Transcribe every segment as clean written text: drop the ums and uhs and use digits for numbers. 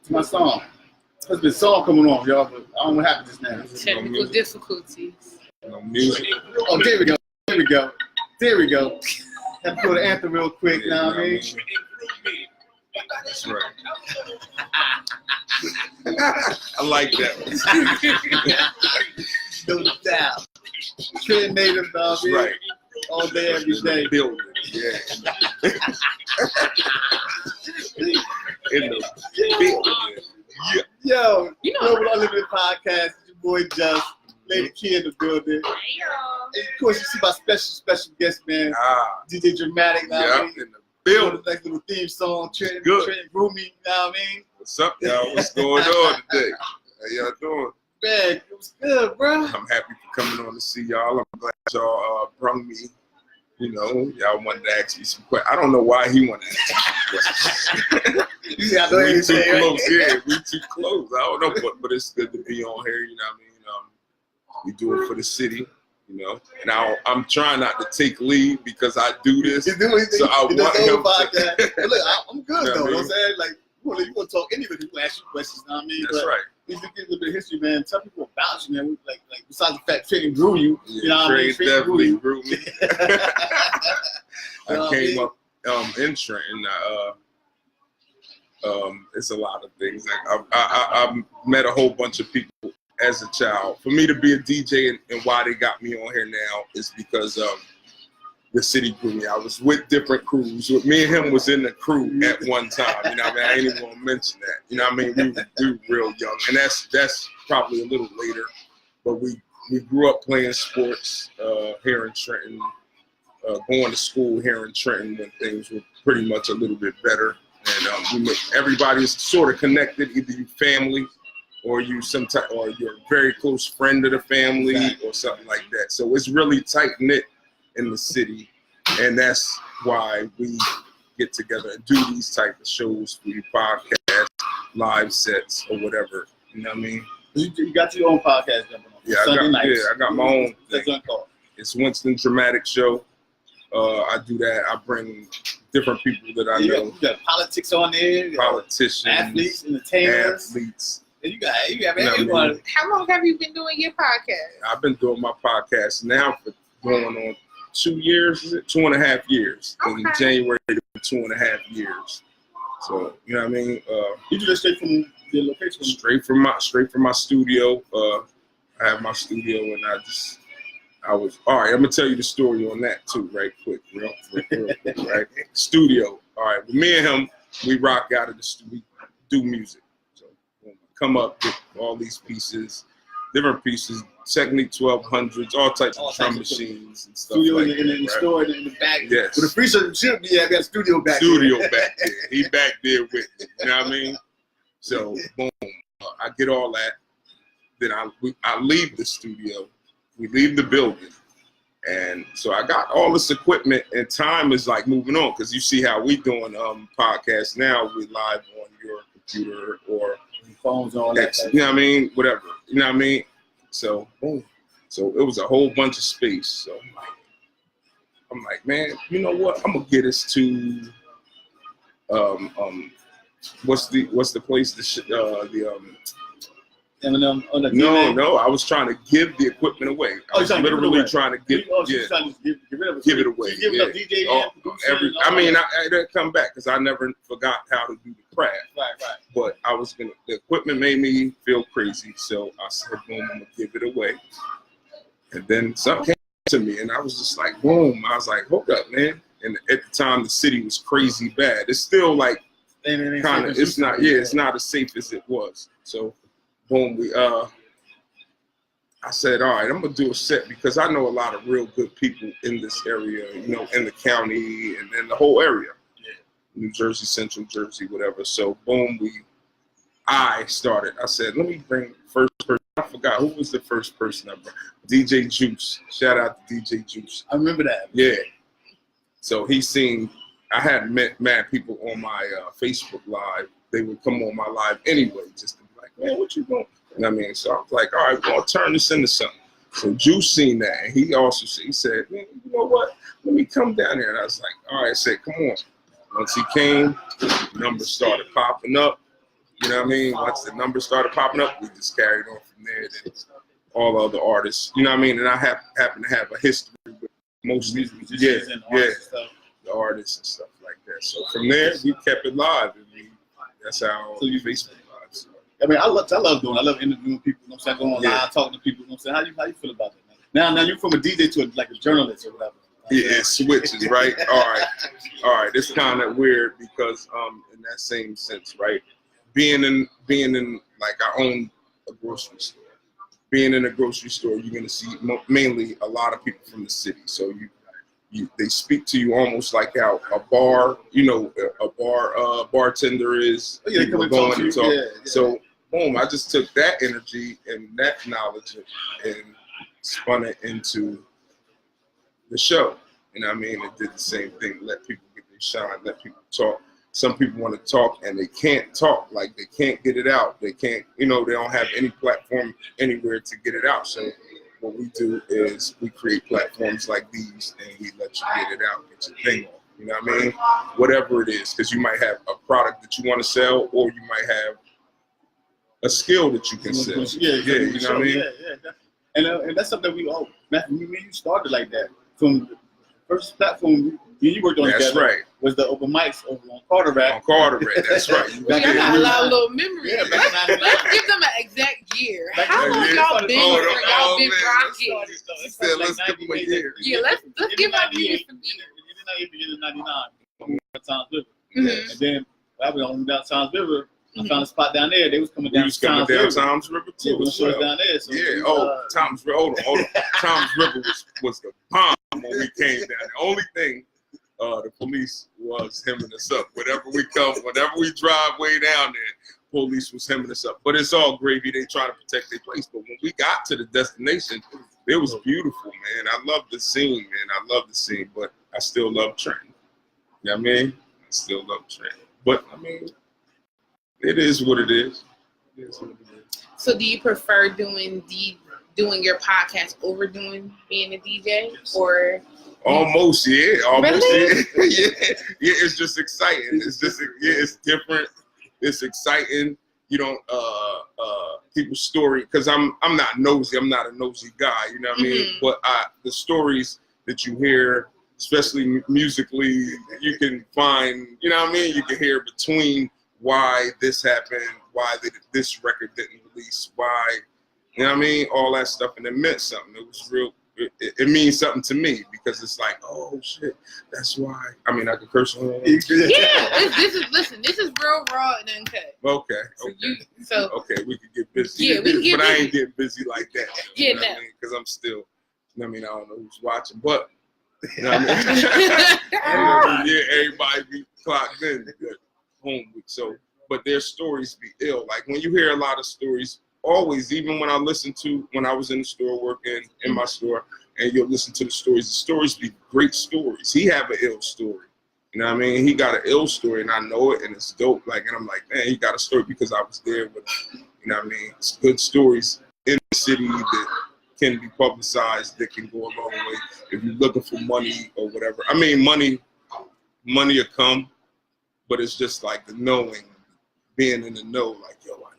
to my song. There's been a song coming on, y'all, but I don't know what happened just now. Technical difficulties. No music. Oh, there we go. There we go. There we go. Have to go to the anthem real quick, you know what I mean? That's right. I like that one. No doubt. Trend native, dog. Right. All day, every day. Building. Yeah. In the building. Yeah. Yo, You know, Global Unlimited Podcast. It's your boy Just, Lady Key in the building. hey, y'all. And of course, you see my special guest, man, DJ Dramatic. Now, Yeah, in the building. Nice little theme song, Trent Good. Groomie. You know what I mean? What's up, y'all? What's going on today? How y'all doing? Man, it was good, bro. I'm happy for coming on to see y'all. I'm glad y'all brung me. You know, y'all wanted to ask me some questions. I don't know why he wanted to ask me questions. You see, I know We too everything, right? close, yeah. We too close. I don't know, but it's good to be on here. You know what I mean? We do it for the city. You know, and I'm trying not to take lead because I do this. You do anything, So I want him podcast. But look, I'm good, You know though. what I You know what I'm mean? saying? Like, you want to talk anybody, you can ask you questions, you know what I mean? That's But right. you can get a little bit of history, man. Tell people about you, man. Like besides the fact Trent grew you, Yeah, you know what I mean? Trey definitely grew me. You know I what I came mean? up in Trenton. It's a lot of things. Like I met a whole bunch of people as a child. For me to be a DJ and why they got me on here now is because the city grew me. I was with different crews. Me and him was in the crew at one time. You know what I mean? I ain't even gonna mention that. You know what I mean? We were real young, and that's probably a little later. But we grew up playing sports here in Trenton, going to school here in Trenton when things were pretty much a little bit better. And everybody is sort of connected. Either you family, or you or you're a very close friend of the family, or something like that. So it's really tight knit in the city, and that's why we get together and do these type of shows, through podcasts, live sets, or whatever. You know what I mean? You got your own podcast jumping on. Yeah, Sunday nights. I got my own That's thing. what it's called. It's Winston Dramatic Show. I do that. I bring different people that I know. You got politics on there. You got Politicians, athletes, entertainers. athletes. And you have You know what I everyone. mean? How long have you been doing your podcast? I've been doing my podcast now for going on 2 years, is it? 2.5 years. In Okay. January, 2.5 years. So, you know what I mean? You do that straight from the location. Straight from my studio. I have my studio, and I was all right. I'm gonna tell you the story on that too, right quick, real quick, right? Studio. All right, me and him, we rock out of the studio, we do music. So come up with all these pieces, different pieces, Technique 1200s, all types of drum machines and stuff. Studio like in the that, store in the back. Yes. With the free shirt should be, I got a studio back Studio there. back there. He back there with me. You know what I mean? So boom, I get all that. Then I leave the studio. We leave the building. And so I got all this equipment, and time is like moving on, because you see how we doing podcasts now. We live on your computer or Phones on that. you know what I mean? Whatever. You know what I mean? So boom. So it was a whole bunch of space. So I'm like, man, you know what? I'm gonna get us to what's the place? Eminem on the No, I was trying to give the equipment away. I was literally trying to give, trying to get rid of it. give it away. So you giving up DJ and producer and all I mean, that? I didn't come back because I never forgot how to do the craft. Right. But the equipment made me feel crazy, so I said, boom, I'm gonna give it away. And then something came to me, and I was just like, boom. I was like, hold up, man. And at the time, the city was crazy bad. It's still like kind of, it's not as safe as it was. So, boom, I said, all right, I'm gonna do a set because I know a lot of real good people in this area, you know, in the county and in the whole area. New Jersey, Central Jersey, whatever. So boom, I started. I said, let me bring first person. I forgot who was the first person I brought. DJ Juice. Shout out to DJ Juice. I remember that. Yeah. So I had met mad people on my Facebook Live. They would come on my live anyway, just to be like, man, what you doing? You know what I mean? So I was like, all right, we're gonna turn this into something. So Juice seen that, and he said, man, you know what? Let me come down here. And I was like, all right, I said, come on. Once he came, numbers started popping up. You know what I mean? Once the numbers started popping up, we just carried on from there. Then all other artists, you know what I mean? And I happen to have a history with most musicians and artists, the artists and stuff like that. So from there, we kept it live. And that's how Facebook live. So. I mean, I love interviewing people. You know what I'm saying? Going live, talking to people. You know what I'm saying? How you feel about that, man? Now you're from a DJ to a journalist or whatever. Yeah, it switches, right? All right. It's kind of weird because in that same sense, right? Being in like I own a grocery store. Being in a grocery store, you're gonna see mainly a lot of people from the city. So they speak to you almost like how a bar, bartender is. Oh, yeah, they come and talk to you. Yeah. So boom, I just took that energy and that knowledge and spun it into the show. You know what I mean? It did the same thing. Let people get their shine. Let people talk. Some people want to talk and they can't talk. Like they can't get it out. They can't. They don't have any platform anywhere to get it out. So what we do is we create platforms like these and we let you get it out, get your thing off. You know what I mean? Whatever it is, because you might have a product that you want to sell, or you might have a skill that you can sell. Yeah, you know what I mean? Yeah. And that's something we all. When you started like that from the first platform you worked on. That's together, right. Was the open mics over on Carteret. On Carteret, that's right. I got a lot of little memories. Yeah, let's give them an exact year. How long yeah. y'all been Oh, here? Y'all been man, rocking. Let's give them a year. Yeah, let's give our viewers some years. In 99, Tom's River. And then I was on down Tom's River. I found a spot down there. They was coming down. Tom's River too. Yeah, down there. So Tom's River. Hold on. Tom's River was the bomb when we came down. The only thing the police was hemming us up. Whenever we drive way down there, police was hemming us up. But it's all gravy. They try to protect their place. But when we got to the destination, it was beautiful, man. I love the scene, man. But I still love Trenton. You know what I mean? I still love Trenton. But I mean, it is what it is. It is what it is. So do you prefer doing your podcast over being a DJ, or? Almost, yeah. Almost, really? Yeah. Yeah, it's just exciting. It's just, it's different. It's exciting. People's story, because I'm not nosy. I'm not a nosy guy, you know what I mean? But the stories that you hear, especially musically, you can find, you know what I mean? You can hear between why this happened, why this record didn't release, why, you know what I mean? All that stuff, and it meant something. It was real. It means something to me because it's like, oh shit, that's why. I mean, I could curse on it. Yeah, this is real raw and uncut. Okay. Okay, we could get busy. Yeah, we can get but busy. I ain't getting busy like that. Yeah, no. Because I'm still, I don't know who's watching, but you know what I mean? Yeah, everybody be clocked in. Good home week. So, but their stories be ill. Like when you hear a lot of stories. Always, even when I was in the store working in my store, and you'll listen to the stories be great stories. He have an ill story, you know what I mean? He got an ill story, and I know it, and it's dope. Like, and I'm like, man, he got a story because I was there with him, you know what I mean? It's good stories in the city that can be publicized, that can go a long way. If you're looking for money or whatever, I mean, money will come, but it's just like the knowing, being in the know, like, yo, I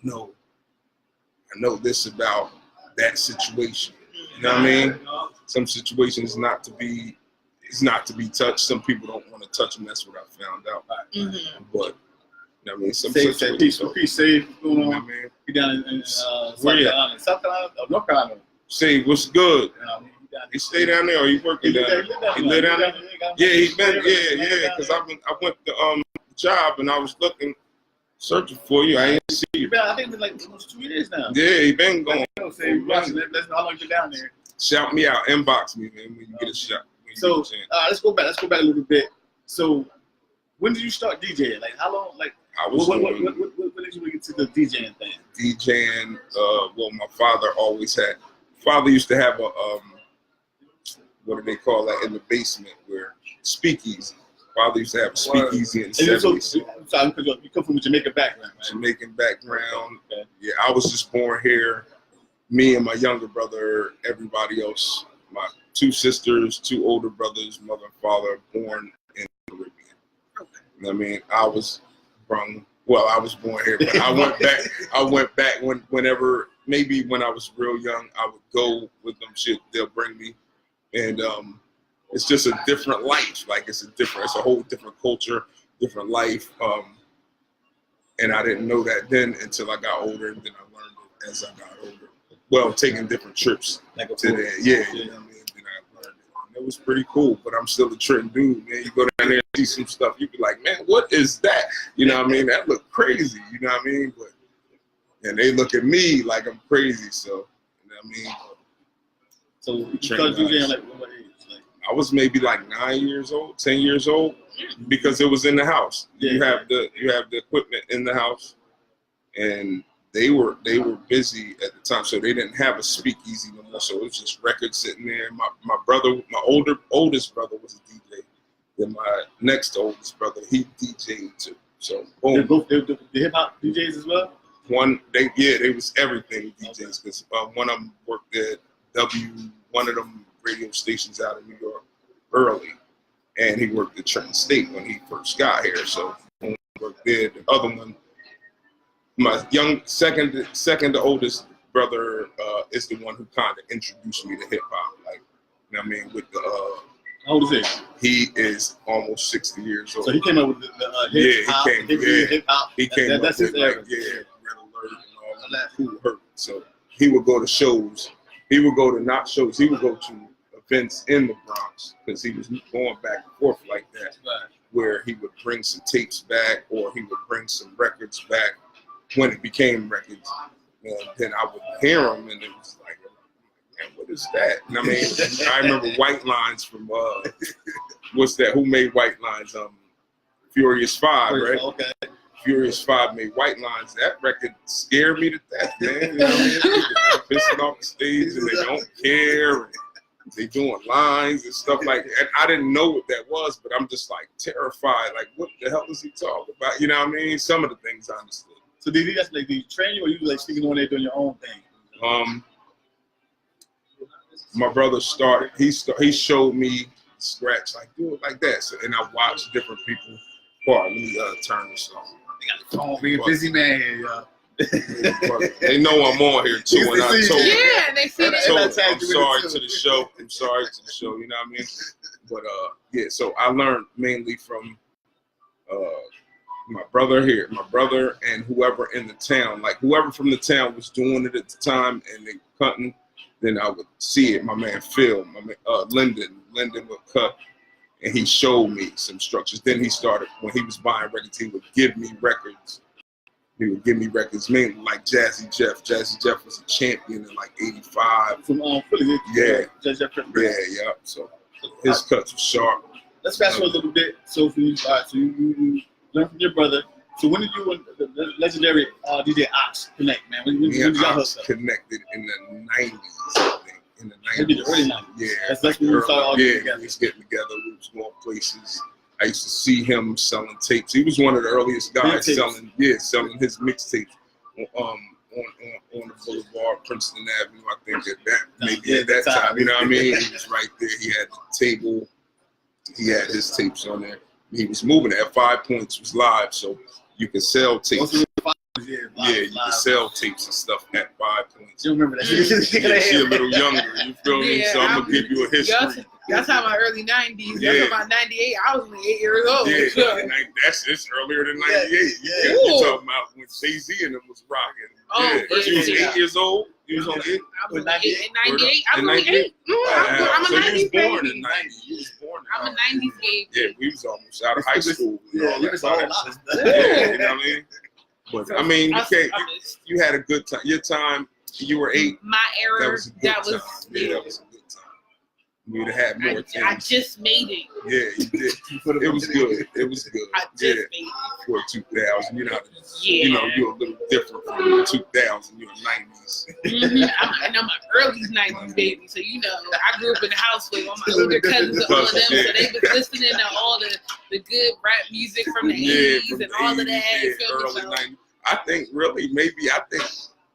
know this about that situation. You know what I mean? Some situations is not to be touched. Some people don't want to touch them. That's what I found out. But you know what I mean? Some situations. Peace, save. What's going on? You know what I mean? He down in South Carolina, North Carolina. Say what's good. He stay down there, or he working down there? He live down there. Yeah, he been. Yeah. Because I went to job and I was searching for you. I ain't see you. I think it's like almost 2 years now. Yeah, he been going. Let's know how long you down there. Shout me out, inbox me, man, when you get a shot. So let's go back. Let's go back a little bit. So when did you start DJing? Like how long? Like I was. What did you get to the DJing thing? DJing. Well, my father always had. Father used to have a what do they call that in the basement where speakeasy. Father used to have a speakeasy in the 70s. So you come from a Jamaican background, right? Jamaican background. Okay. Yeah, I was just born here. Me and my younger brother, everybody else, my 2 sisters, 2 older brothers, mother and father, born in the Caribbean. Okay. You know what I mean? I was brung Well, I was born here, but I went back. I went back whenever, maybe when I was real young, I would go with them. They'll bring me, and it's just a different life. Like it's a whole different culture, different life. And I didn't know that then until I got older, and then I learned it as I got older. Well, taking different trips Like to there, yeah. You know what I mean? Then I learned it. And it was pretty cool, but I'm still a Trenton dude, man. You go down there and see some stuff, you be like, man, what is that? You know what I mean? That look crazy, you know what I mean? And they look at me like I'm crazy, so, you know what I mean? So you started DJing like what age? Like, I was maybe like 9 years old, 10 years old, because it was in the house. Yeah. You have the equipment in the house, and they were busy at the time, so they didn't have a speakeasy no more. So it was just records sitting there. My brother, my oldest brother was a DJ. Then my next oldest brother, he DJ'd too. So boom. the hip hop DJs as well. They was everything DJs, because one of them worked at one of them radio stations out in New York early, and he worked at Trenton State when he first got here. So he worked there. The other one, my second to oldest brother, is the one who kind of introduced me to hip hop. Like, you know what I mean? With the how old is he is almost 60 years old. So he came up with the hip hop. Hip hop. He came up that's with his like, era. Red Alert and all that cool hurt. So he would go to shows. He would go to not shows. He would go to events in the Bronx, because he was going back and forth like that, Right. where he would bring some tapes back, or he would bring some records back when it became records. And then I would hear them, and it was like, man, what is that? And I mean, I remember White Lines from what's that? Who made White Lines? Furious 5, right? Okay. Furious 5 made White Lines. That record scared me to death, man. You know what I mean? They're pissing off the stage, and they don't care. And they doing lines and stuff like that. And I didn't know what that was, but I'm just like terrified. Like, what the hell is he talking about? You know what I mean? Some of the things I understood. So did he train you, or you like sticking on there doing your own thing? My brother started. He showed me scratch, like do it like that. So, and I watched different people. Let me turn this off. Oh, being a busy man here, y'all. They know I'm on here too, and I told them. Yeah, they see that. I'm sorry to the show. I'm sorry to the show. You know what I mean? But yeah. So I learned mainly from my brother here, and whoever in the town. Like whoever from the town was doing it at the time, and they cutting. Then I would see it. My man Phil, Lyndon would cut, and he showed me some structures. Then he started, when he was buying records, he would give me records. He would give me records, mainly like Jazzy Jeff. Jazzy Jeff was a champion in like '85. From Philly. Yeah. Yeah. So his cuts were sharp. Let's fast forward a little bit. So for you, so you learned from your brother. So when did you and the legendary DJ Ox connect, man? When did y'all hook up? Connected in the '90s, I think. In the '90s. Maybe the early '90s. Yeah. That's when we started all getting we together. was getting together. We was going places. I used to see him selling tapes. He was one of the earliest guys selling his mixtapes on the boulevard, Princeton Avenue. I think at that time, you know what I mean? He was right there. He had the table. He had his tapes on there. He was moving it. At 5 Points was live, so you could sell tapes. You could sell tapes and stuff at 5 Points. You remember that? You're a little younger, you feel me? So I'm gonna give you a history. Y'all talking about early '90s. Yeah. Y'all talking about '98. I was only 8 years old. Yeah, Sure. it's earlier than '98. Yeah. You're talking about when Jay-Z and them was rocking. You was 8 years old. You was on 8. I was 8 in '98. I In was 98? 8. I'm a So you was '90s born baby. in '90. You was born in I'm a '90s baby. Yeah, we was almost out of high school. Yeah, you was all out. Yeah, you know what I mean? But I mean, you had a good time. Your time, you were 8. My era, That was a good time. that was That was a good time. You'd have had more things. I just made it. Yeah, you did. It was good. It was good. I just made it. For 2000, you're a little different from the 2000. You're 90s. I'm an early '90s baby, so I grew up in the house with all my older cousins and all of them, so they was listening to all the good rap music from the '80s and all of that. Early '90s. I think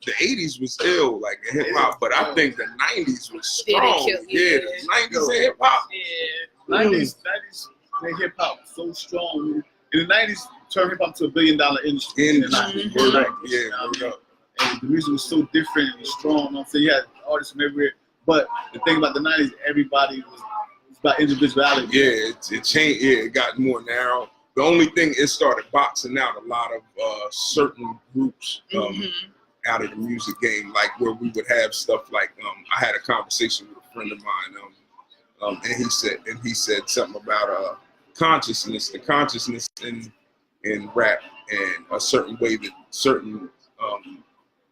the 80s was ill, like in hip hop, but I think the 90s was strong. The 90s in hip hop. Yeah. 90s made hip hop so strong. In the 90s, turned hip hop to $1 billion industry. Correct. Yeah, and the music was so different and strong. You know what I'm saying? You had artists from everywhere. But the thing about the 90s, everybody was about individuality. Yeah, it changed. Yeah, it got more narrow. The only thing, it started boxing out a lot of certain groups out of the music game, like where we would have stuff like I had a conversation with a friend of mine, and he said something about consciousness, the consciousness in rap, and a certain way that certain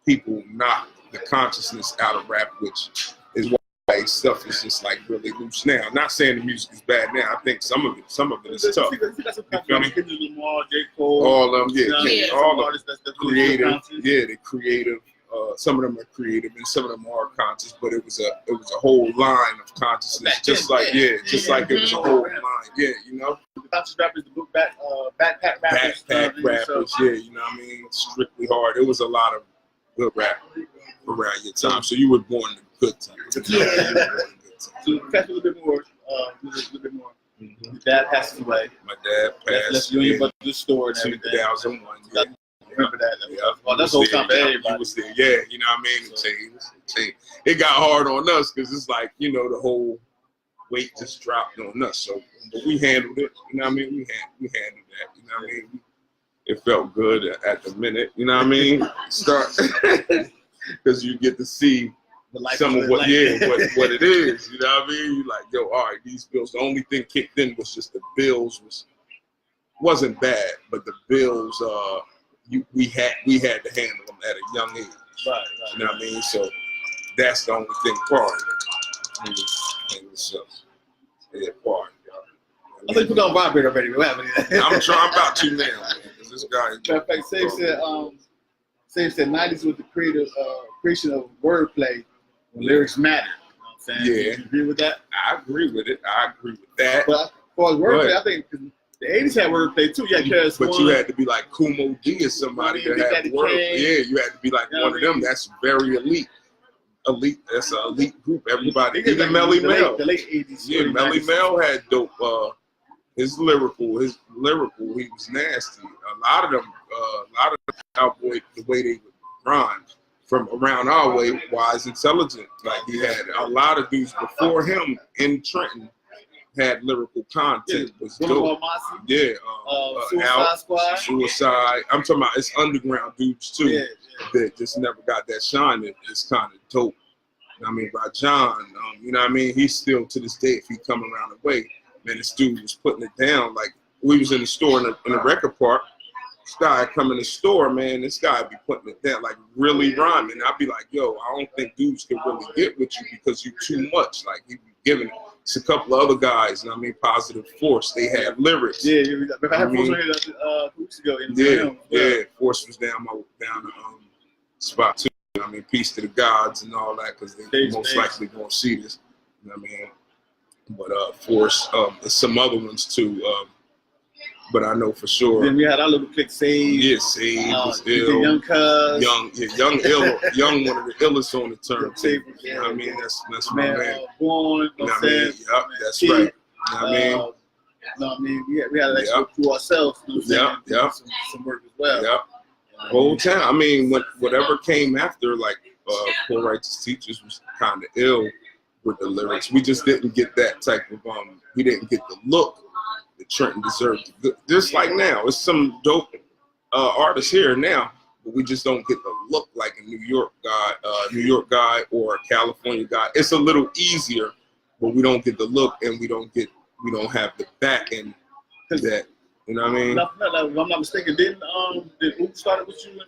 people knock the consciousness out of rap, which is why stuff is just like really loose now. I'm not saying the music is bad now. I think some of it is tough. Lamar, J. Cole, all of them, all of them. That's Creative, they're creative. Some of them are creative, and some of them are conscious. But it was a whole line of consciousness, just like it was a whole line. Yeah, you know. The conscious rappers, the backpack rappers, yeah, you know what I mean. Strictly hard. It was a lot of good rap around your time. So you were born in a good time. So catch a little bit more. Your dad passed away. My dad passed. Let's you about the store and everything. 2001. Yeah. Remember that? Yeah, oh, that's the whole time for everybody. Was there. Yeah, you know what I mean. It changed. It got hard on us because it's like, you know, the whole weight just dropped on us. So, but we handled it. You know what I mean. We handled that. You know what I mean. It felt good at the minute. You know what I mean. Start because you get to see some of what what it is. You know what I mean. You like, yo, all right, these bills. The only thing kicked in was just the bills wasn't bad, but the bills we had to handle them at a young age. Right. You know what I mean? So that's the only thing part of it. So, yeah, part. I think we're gonna vibrate already. I'm about to now. This guy. Matter of fact, Save said 90s was the creation of wordplay when lyrics matter. You know what I'm saying? Yeah. You agree with that? I agree with it. I agree with that. But as far as wordplay, I think the 80s had wordplay too. Yeah, but you had to be like Kumo D or somebody that had wordplay. Yeah, you had to be like one of them. That's very elite. That's an elite group. Everybody, even Melly Mel. The late 80s. Yeah, Melly Mel had dope. His lyrical, he was nasty. A lot of them cowboy, the way they would rhyme from around our way, wise, intelligent. Like he had a lot of dudes before him in Trenton had lyrical content. Was dope. Yeah, Suicide Squad. Suicide. I'm talking about it's underground dudes too that just never got that shine. It's kind of dope. I mean, by John, you know what I mean? He's still to this day, if he come around the way, man, this dude was putting it down. Like we was in the store in the record park. This guy come in the store, man. This guy be putting it down, like really rhyming. I'd be like, yo, I don't think dudes can really get with you because you too much. Like he be giving it. It's a couple of other guys, and I mean, Positive Force. They have lyrics. Yeah, I had Force on here 2 weeks ago. Yeah, Force was down the spot too. I mean, peace to the gods and all that, because they most likely gonna see this. You know what I mean? But Force, some other ones too. But I know for sure. Then we had our little clique, Sage. Yeah, Sage was ill. Young Cuz. Young one of the illest on the turntable. You know what I mean? That's my man. Born. You know what I mean? Yep, that's right. You know what I mean? No, I mean, we had to actually work through ourselves. You know some work as well. Yep. Whole time. I mean, whatever came after, like Poor Righteous Teachers was kind of ill with the lyrics. We just didn't get that type of we didn't get the look that Trenton deserved. Just like now, it's some dope artists here now, but we just don't get the look like a New York guy or a California guy. It's a little easier, but we don't get the look, and we don't have the back end that. You know what I mean? If I'm not mistaken, didn't Oop started with you?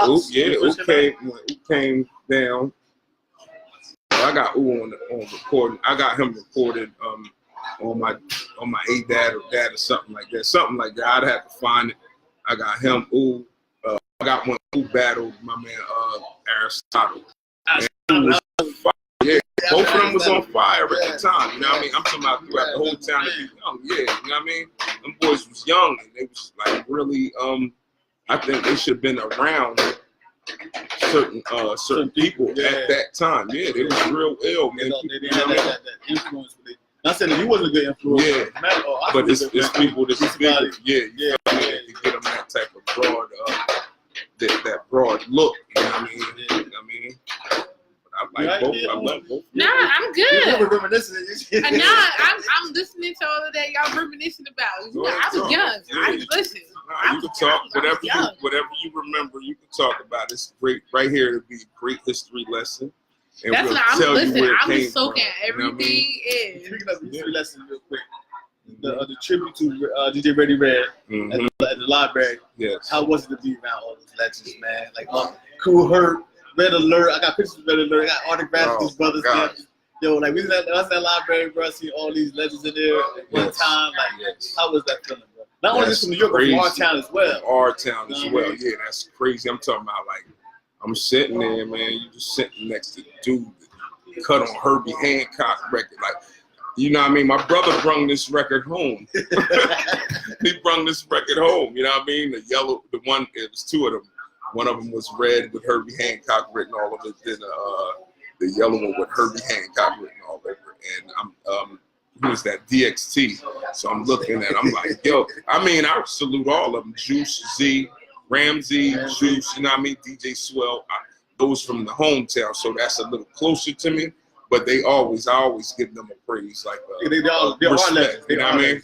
Oop came down. I got Oop on recording. I got him recorded on my ADAT or DAT or something like that. I'd have to find it. I got him. Oop. I got one Oop battled my man Aristotle. Yeah, both of them was on fire at the time. You know what I mean? I'm talking about throughout the whole town. Young, yeah, you know what I mean? Them boys was young, and they was like really. I think they should have been around certain people at that time. Yeah, they was real ill, man. They didn't have that influence. Not saying that he wasn't a good influence. Yeah, but it's people that's bigger. Yeah. type of broad, that broad look. You know what I mean? You know what I mean? I like both. I love both. Nah, I'm good. Reminiscing. Nah, I'm listening to all of that y'all reminiscing about. You know, I was young. I listen. You can talk whatever you remember. You can talk about. It's great right here to be a great history lesson. And that's we'll what I'm tell listening. you where it I'm came just soaking from, everything in. Speaking of history lesson, real quick, the tribute to DJ Ready Red at the library. Yes. How was it to be around all those legends, man? Like Cool Herc, Red Alert. I got pictures of Red Alert. I got autographs of these brothers. Man. Yo, like we was at that library, bro. I see all these legends in there at one time. Like, how was that feeling, bro? Not only just from New York, but from our town as well. Our town as well. Yeah, that's crazy. I'm talking about like I'm sitting there, man. You just sitting next to the dude that cut on Herbie Hancock record, like. You know what I mean? My brother brung this record home. He brung this record home. You know what I mean? The yellow, the one, it was two of them. One of them was red with Herbie Hancock written all over it. Then the yellow one with Herbie Hancock written all over it. And I'm, who was that? DXT. So I'm looking at, I'm like, yo, I mean, I salute all of them. Juice, Z, Ramsey, Juice, you know what I mean? DJ Swell. Those from the hometown. So that's a little closer to me. But I always give them a praise, like they all legends. You know what I mean?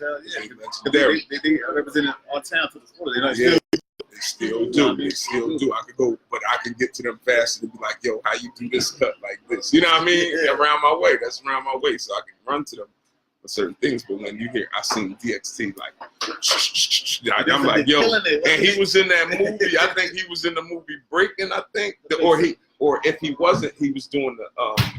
They represented our town to the fullest. They still do. They still do. I could go, but I can get to them faster to be like, yo, how you do this cut like this? You know what I mean? Yeah. Around my way. That's around my way, so I can run to them for certain things. But when you hear, I seen DXT like, I'm like, yo, and he was in that movie. I think he was in the movie Breaking. I think, or if he wasn't, he was doing the.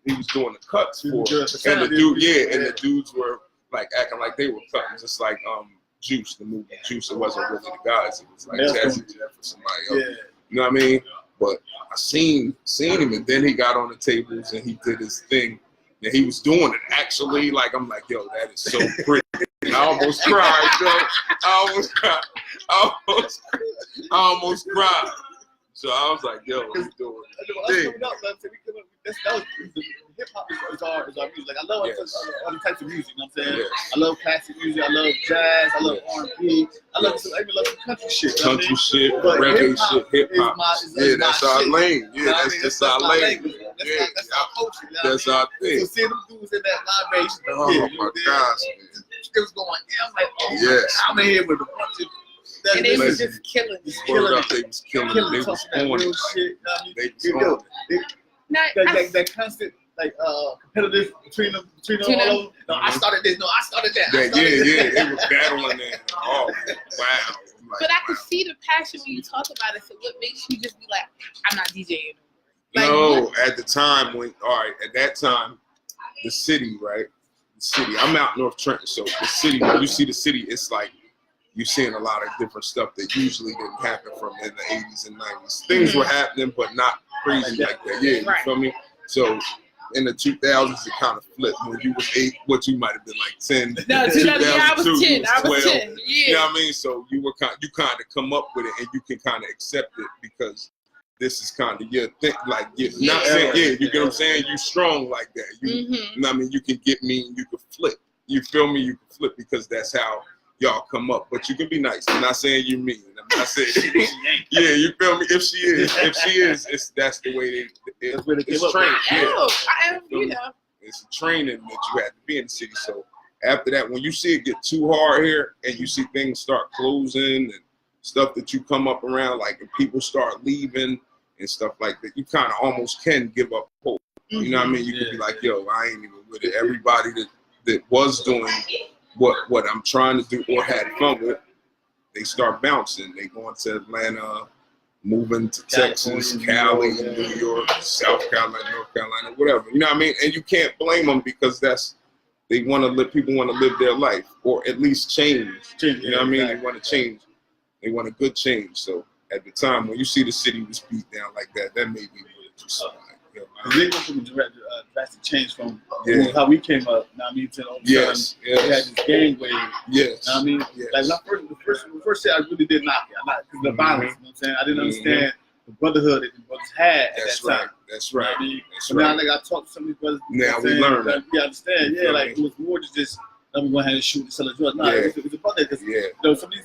He was doing the cuts for it. And the dudes were like acting like they were cutting, just like Juice, the movie Juice. It wasn't really the guys, it was like Jazzy Jeff or somebody else. Yeah. You know what I mean? But I seen him, and then he got on the tables and he did his thing. And he was doing it actually, like I'm like, yo, that is so pretty. And I almost cried, yo. I almost cried. So I was like, yo, what you doing? That was hip hop is our music. Like I love other types of music. You know what I'm saying? Yes. I love classic music. I love jazz. I love R&B. I love some country shit. Country shit, reggae shit, hip hop. Yeah, that's our lane. Yeah, that's just our lane. Yeah, that's our culture. That's our thing. So seeing them dudes in that library, oh my gosh, man, it was going. Yeah, I'm like, oh yes, I'm in here with a bunch of. And they was just killing it. They was killing. They was on it. They was on it. That constant competitive between them all of them. No, I started this. No, I started that. It was battling there. Oh wow! But I could see the passion when you talk about it. So what makes you just be like, I'm not DJing? At the time at that time, the city, right? The city. I'm out North Trenton, so the city. When you see the city, it's like you're seeing a lot of different stuff that usually didn't happen from in the 80s and 90s. Things were happening, but not crazy like that. Yeah, you feel me? So in the 2000s, it kind of flipped. When you was 8, what you might have been like 10. No, 2002, I was 10. I was 10. Yeah. You know what I mean? So you kind of come up with it, and you can kind of accept it because this is kind of your thing. Like you're not saying, you get what I'm saying? You strong like that. You know what I mean? You can get mean, you can flip. You feel me? You can flip because that's how y'all come up, but you can be nice. I'm not saying you mean. I'm not saying yeah, you feel me? If she is, that's the way it's trained. I am, you know. It's a training that you have to be in the city. So after that, when you see it get too hard here, and you see things start closing and stuff that you come up around, like if people start leaving and stuff like that, you kind of almost can give up hope. You know what I mean? You can be like, yo, I ain't even with it. Everybody that was doing what I'm trying to do or had fun with, they start bouncing. They going to Atlanta, moving to Texas, Cali, New York, South Carolina, North Carolina, whatever. You know what I mean? And you can't blame them because they want to live. People want to live their life or at least change. You know what I mean? They want to change. They want a good change. So at the time when you see the city was beat down like that, that made me really just they went through drastic change from how we came up. Now I mean, to all of a sudden, we had this gang wave. Yes. Know what I mean, like the first year I really did knock it. Because the violence. You know what I'm saying? I didn't understand the brotherhood that the brothers had at that time. That's right. You know what I mean? Now, like I talked to some of these brothers. Now we learn that. We understand. Yeah, like it was more just I'm going to have to shoot and sell a drug. No, it's a brother. Because some of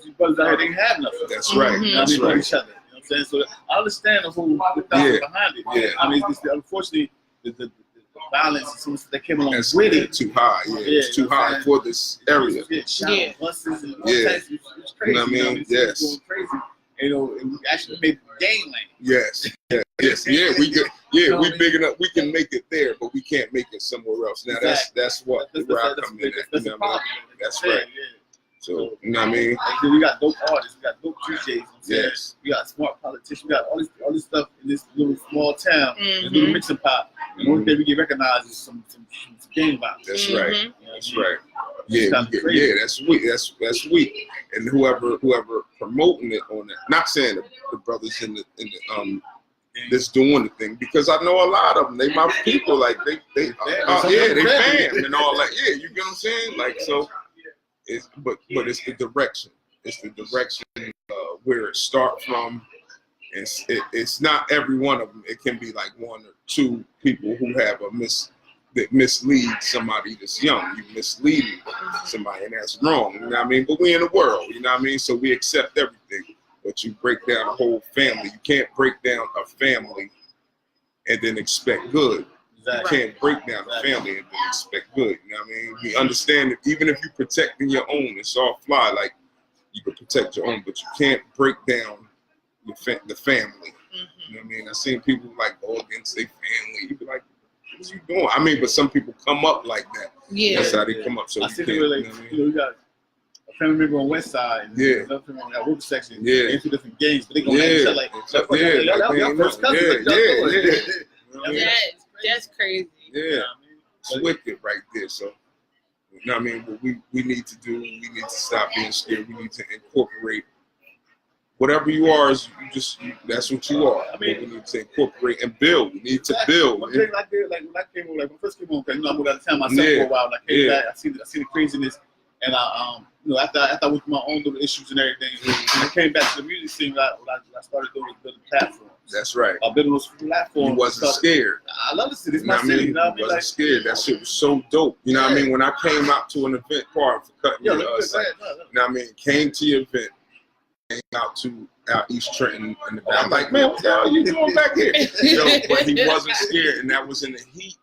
these brothers brothers out here didn't have nothing. That's right. Mhm. That's right. Each other. You know what I'm saying? So I understand the whole thought behind it. Yeah. I mean, unfortunately, the violence as soon as they came along That's with it. too high. Yeah, it's too high for this area. Yeah. Buses and all types. It's crazy. You know what I mean? Yes. It's going crazy. You know, and we actually made game land. Yes. Yes. Yeah. We could. Yeah. We big enough. We can make it there, but we can't make it somewhere else. Now that's where I come in. At, you know what I mean? That's right. So you know what I mean? Like, we got dope artists, we got dope DJs. Yes. We got smart politicians. We got all this stuff in this little small town, this little mixing pot. The only thing we get recognized is some game violence. That's right. You know That's what I mean? right. Yeah, that's weak. That's weak. And whoever promoting it on that, not saying the brothers in the that's doing the thing, because I know a lot of them. They my people. Like they fam and all that. Yeah, you get what I'm saying? Like so. But it's the direction. It's the direction where it starts from. It's not every one of them. It can be like one or two people who have that mislead somebody that's young. You mislead somebody, and that's wrong. You know what I mean? But we in the world. You know what I mean? So we accept everything. But you break down a whole family. You can't break down a family and then expect good. You can't break down a family and then expect good. You know what I mean? We understand that even if you're protecting your own, it's all fly. Like you can protect your own, but you can't break down the family. You know what I mean? I've seen people like go against their family. You be like, what are you doing? I mean, but some people come up like that. Yeah. That's how they come up. So I see people like, we got a family member on West Side, and another family on that River section. In two different gangs, but they gonna act like y'all first cousins. That's crazy. Yeah, it's wicked right there. So, you know what I mean? What we need to do, we need to stop being scared. We need to incorporate whatever you are. That's what you are. I mean, we need to incorporate and build. We need to build. Like when I came home, when I first came home, because I moved out of town myself for a while. And I came back, I see the craziness, and after I went through my own little issues and everything, when I came back to the music scene, what I started doing was building platforms. That's right. I built those platforms. You wasn't scared. I love the city. It's my city. You know what I mean? Wasn't scared. That shit was so dope. You know what I mean? When I came out to an event, part for cutting you know what I mean? Came to your event, came out East Trenton, and I'm like, man, what the hell are you doing back here? But he wasn't scared, and that was in the heat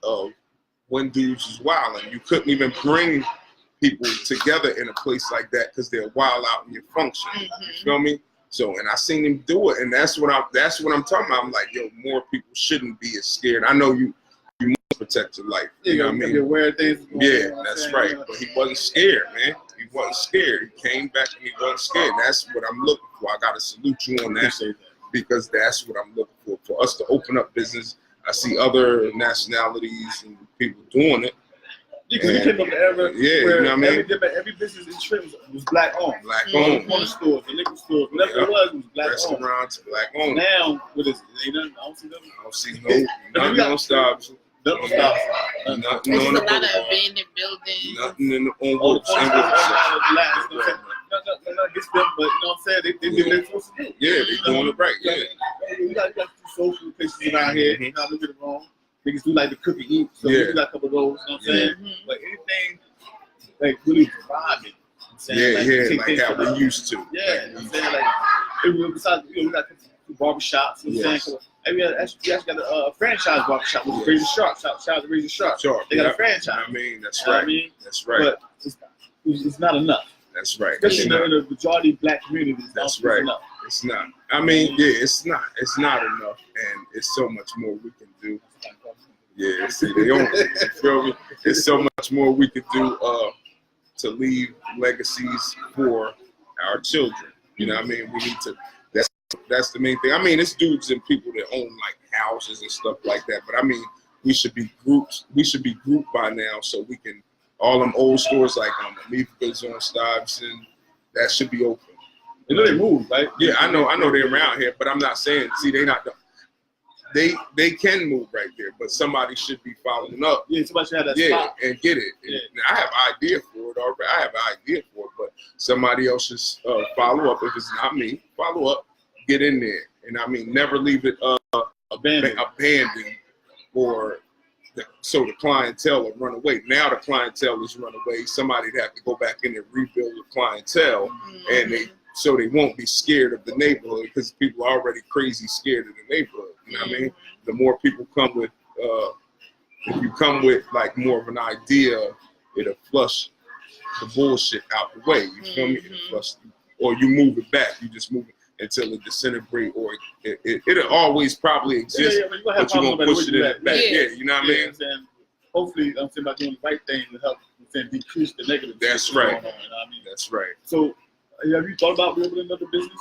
of when dudes was wilding. You couldn't even bring people together in a place like that because they're wild out in your function. You feel me? So, and I seen him do it, and that's what I'm talking about. I'm like, yo, more people shouldn't be as scared. I know you must protect your life. You know what I mean? You're aware of things. That's right. But he wasn't scared, man. He wasn't scared. He came back and he wasn't scared. And that's what I'm looking for. I gotta salute you on that because that's what I'm looking for. For us to open up business. I see other nationalities and people doing it. Because we came up the era where you know what I mean? every business in Trenton was black owned. Black owned. Corner stores, the liquor stores, whatever it was black owned. Restaurants, black owned. Now, what is it? I don't see them. I don't see nothing on stops. Nothing stops. Nothing There's on a the lot of abandoned buildings. Nothing in the on Woods. Nothing against them, but you know what I'm saying? They do what they're supposed to do. Yeah, they're doing it right. Yeah. We got two soul food places around here. You know, don't get it wrong. Niggas do like to cook and eat, so we got a couple of those, you know what I'm saying? But anything like really thriving. Like how we used to. Yeah, you know what I'm saying? Like, besides, we got barbershops, you know what I'm saying? And we actually got a franchise barbershop with Razor Sharp. Shout out to Razor Sharp. They got a franchise. I mean, that's right. That's right. But it's not enough. That's right. Especially in the majority of black communities. That's right. It's not. I mean, it's not. It's not enough, and it's so much more we can do. Yeah, see, they own it. You feel me? There's so much more we could do to leave legacies for our children. You know what I mean? We need to. That's the main thing. I mean, it's dudes and people that own like houses and stuff like that. But I mean, we should be groups. We should be grouped by now, so we can all them old stores like Amica's on Stuyvesant. That should be open. You know they move, right? Yeah, I know they're around here, but I'm not saying. See, they not. They can move right there, but somebody should be following up. Yeah, somebody should have that spot. And get it. Yeah. I have an idea for it already. I have an idea for it, but somebody else should follow up. If it's not me, follow up, get in there, and I mean, never leave it abandoned or so the clientele will run away. Now the clientele is run away. Somebody'd have to go back in and rebuild the clientele, and they won't be scared of the neighborhood because people are already crazy scared of the neighborhood. You know what I mean? The more people come with, if you come with like more of an idea, it'll flush the bullshit out the way. You feel me? It'll flush, or you move it back. You just move it until it disintegrates, or it'll always probably exist, but you're gonna push it back. Yeah, you know what I mean? Hopefully, I'm saying by doing the right thing to help decrease the negative. That's right. Going on, you know what I mean? That's right. So, have you thought about building another business?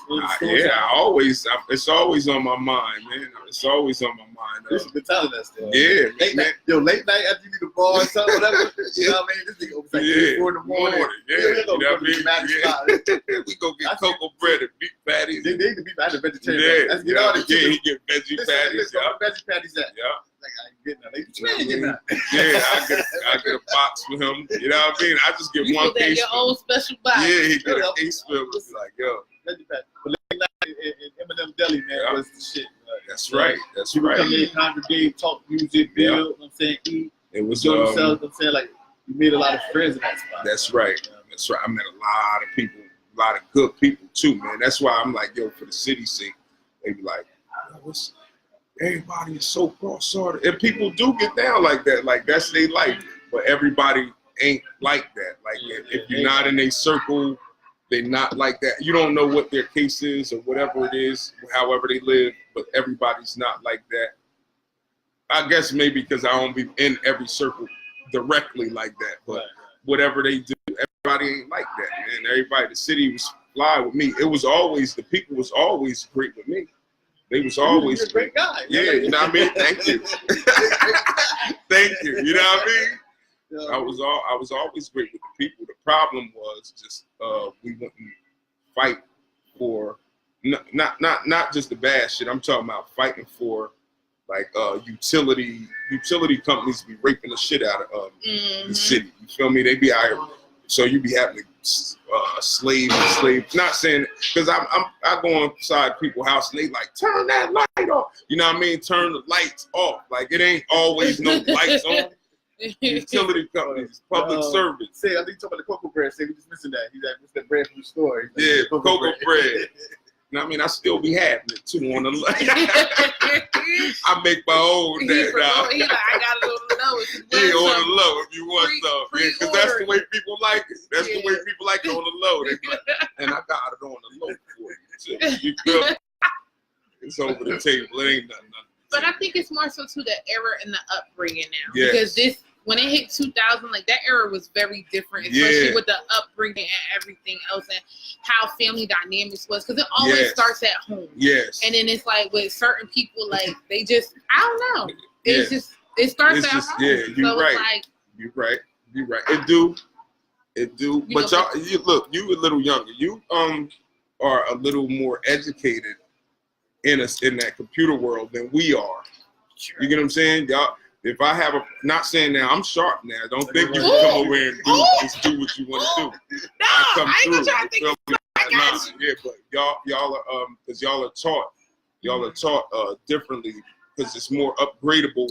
It's always on my mind, man. It's always on my mind. This is the time that stuff. Yeah, late night after you need a ball or something, whatever. You know what I mean? This nigga opens like 4 in the morning. Yeah, you know what I mean? We go get cocoa bread and beef patties. They need to be patties, vegetarian. Yeah, he get veggie patties. Veggie patties at. Yeah. Like, I ain't getting that. Like, what you ain't getting that? Yeah, I get a box for him. You know what I mean? I just get one case. Your own special box. Yeah, he get a case for him. It's like, yo. Veggie patties. But late night in Eminem Deli, man, was the shit. That's right. That's people right. Come in, congregate, talk music, build. You know what I'm saying? Eat. It was themselves. You know what I'm saying? Like, you made a lot of friends in that spot. That's right. That's right. I met a lot of people, a lot of good people too, man. That's why I'm like, yo, for the city's sake, they be like, everybody is so cross-sorted. And people do get down like that. Like, that's their life. But everybody ain't like that. Like, if you're not in a circle, they're not like that. You don't know what their case is or whatever it is, however they live, but everybody's not like that. I guess maybe because I don't be in every circle directly like that. But whatever they do, everybody ain't like that, man. Everybody, the city was fly with me. It was always, the people was always great with me. They was always a great guy. Yeah, you know what I mean? Thank you. Thank you. You know what I mean? I was always great with the people. The problem was just we wouldn't fight for not just the bad shit. I'm talking about fighting for like utility companies be raping the shit out of the city. You feel me? They be out here, so you be having to slave. Not saying, because I go inside people's house and they like, turn that light off. You know what I mean? Turn the lights off. Like, it ain't always no lights on. Utility companies, public service. Say, I think you talking about the cocoa bread. Say, we just missing that. He's like, what's that bread from the store? Yeah, cocoa bread. You know what I mean? I still be having it too on the I make my own. He's like, I got it on the low. Yeah, on the low if you want some. Yeah, because that's the way people like it. That's the way people like it on the low. They like, and I got it on the low for you too. You feel me? It's over the table. It ain't nothing. But I think it's more so to the era and the upbringing now. Yes. Because when it hit 2000, like that era was very different, especially with the upbringing and everything else and how family dynamics was. Because it always starts at home. Yes. And then it's like with certain people, like they just, I don't know. It's just, it starts at home. Yeah, you're right. Like, you're right. You're right. It do. But y'all, you a little younger. You are a little more educated in that computer world than we are. Sure. You get what I'm saying? Y'all, if I have not saying now, I'm sharp now. Don't think you can come over here and just do what you want to do. No, I ain't gonna try to think yeah, but y'all are because y'all are taught differently because it's more upgradable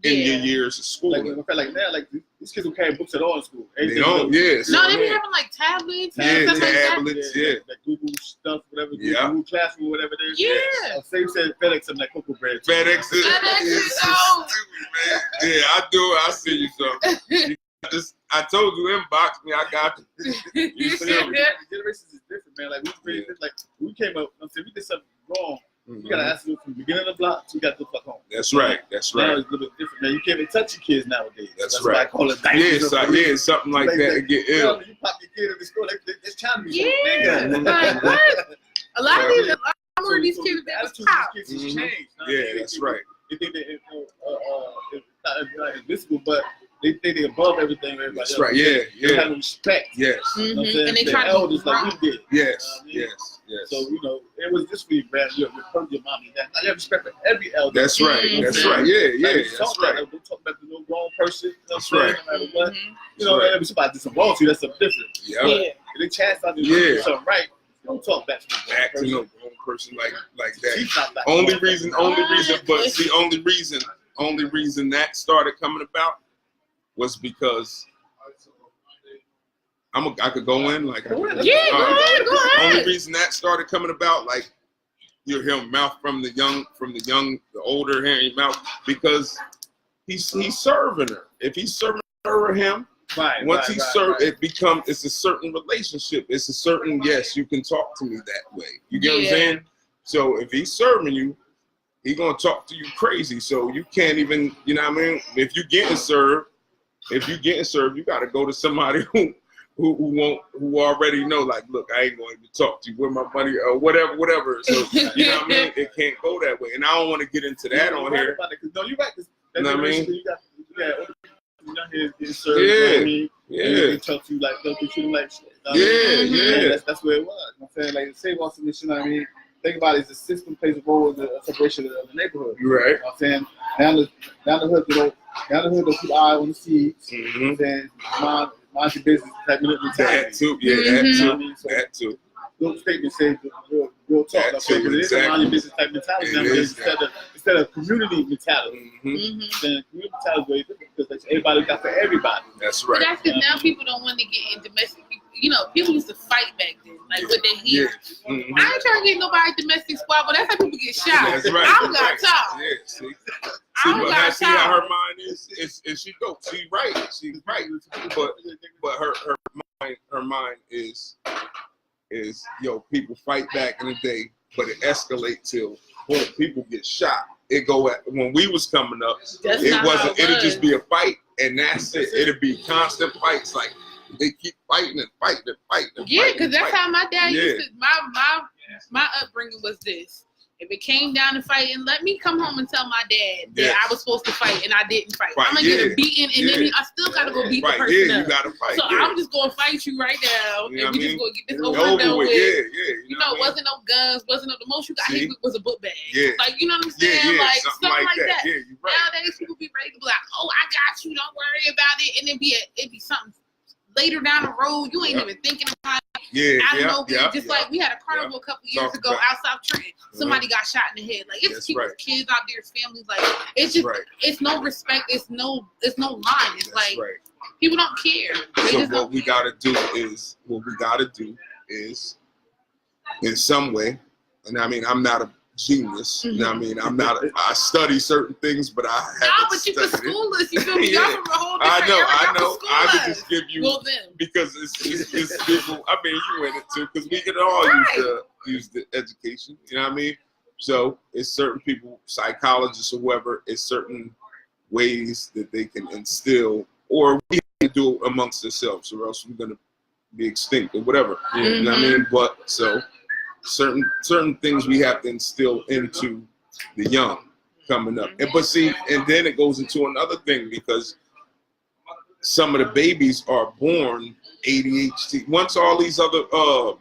in your years of school. Like now, like these kids don't carry books at all in school. They don't, yes. No, they be having like tablets. Tablets, like Google stuff, whatever. Google Classroom, whatever it is. Yeah. Same said FedEx and like cocoa bread. FedEx is so stupid, man. Yeah, I do. I see you something. I told you, inbox me. I got you. You see me? Generations is different, man. Like we came up. I'm saying we did something wrong. You gotta ask them from the beginning of the block. You got to fuck home. That's right. That's right. Now it's a little bit different, man. You can't even touch your kids nowadays. That's why right. I call it diapers. Yeah, something like that. Like, get ill. You pop your kid in the school. It's challenging. Yeah. Like what? A lot of these kids that was pop. Kids has changed. Yeah, that's right. They think it's not invisible, but they think they're above everything. Everybody that's else. Right. Yeah. They have respect. Yes. You know what I'm saying? And they try to elders like we did. Yes. Yes. So it was this week, man. You heard your mommy. That I have respect for every elder. That's right. That's right. Yeah. That's right. Don't talk about the no grown person. That's right. No matter what. You know, if somebody did some wrong to you, that's something different. Yeah. If they chastise you do something right, don't talk back to no grown person like that. She's not that Only reason. But the only reason only reason that started coming about was because I could go in like go ahead. Only reason that started coming about, like you hear mouth from the older hearing mouth, because he's serving her. If he's serving her or him, once he's served, it's a certain relationship. It's a certain yes, you can talk to me that way. You get what I'm saying? So if he's serving you, he gonna talk to you crazy. So you can't even, you know what I mean? If you're getting served, you gotta go to somebody who already know, like, look, I ain't going to talk to you with my money or whatever. So you know what I mean? It can't go that way, and I don't want to get into that on here. No, you're right. You know what I mean? You got his served. You know what I mean? They talk to you like, don't treat you like shit. That's where it was. You know what I'm saying? Like, the same also, you know what I mean? Think about it, is the system plays a role in the separation of the neighborhood. You're right. You know what I'm saying? Down the hood, they'll keep an eye on the seeds. You know what I'm saying? Mind your business type of mentality. That too. Yeah, that too. Those statements say real talk. Because it is a mind your business type mentality instead of community mentality. Then community mentality is very different because everybody got for everybody. That's right. But that's because now people don't want to get in domestic. You know, people used to fight back then, like what they hear. I ain't trying to get nobody domestic squabble. That's how people get shot. That's right. I don't got time. Yeah, see how her mind is she dope. She's right. She's right. But her mind is yo, people fight back in the day, but it escalates till people get shot. It go at when we was coming up. It'd just be a fight and that's it. It'd be constant fights, like they keep fighting and fighting and fighting. Yeah, because that's how my dad used to. My upbringing was this. If it came down to fighting, let me come home and tell my dad that I was supposed to fight and I didn't fight. I'm gonna get a beating and then I still gotta go beat the person up. You gotta fight. So I'm just gonna fight you right now, you know and we just gonna get this over and done with. You know, wasn't no guns, wasn't no. The most you got hit with was a book bag. Yeah. Like, you know what I'm saying? Like something like that. Yeah, you're right. Nowadays people be ready to be like, oh, I got you, don't worry about it, and it be something later down the road you ain't even thinking about it. Just like we had a carnival a couple years ago out South Trenton. Somebody got shot in the head. Like, it's people's kids out there, it's families. Like, it's just it's no respect. It's no line. It's like people don't care. So what we gotta do is in some way, and I mean, I'm not a genius. You know what I mean? I study certain things, but I haven't but you can school us. You feel me? Y'all from a whole different I know. I could could just give you then. Because it's people. I mean, you in it too, because we can all use the education. You know what I mean? So it's certain people, psychologists or whoever, it's certain ways that they can instill, or we can do it amongst ourselves, or else we're gonna be extinct or whatever. You know what I mean? But so. Certain things we have to instill into the young coming up. And then it goes into another thing, because some of the babies are born ADHD. Once all these other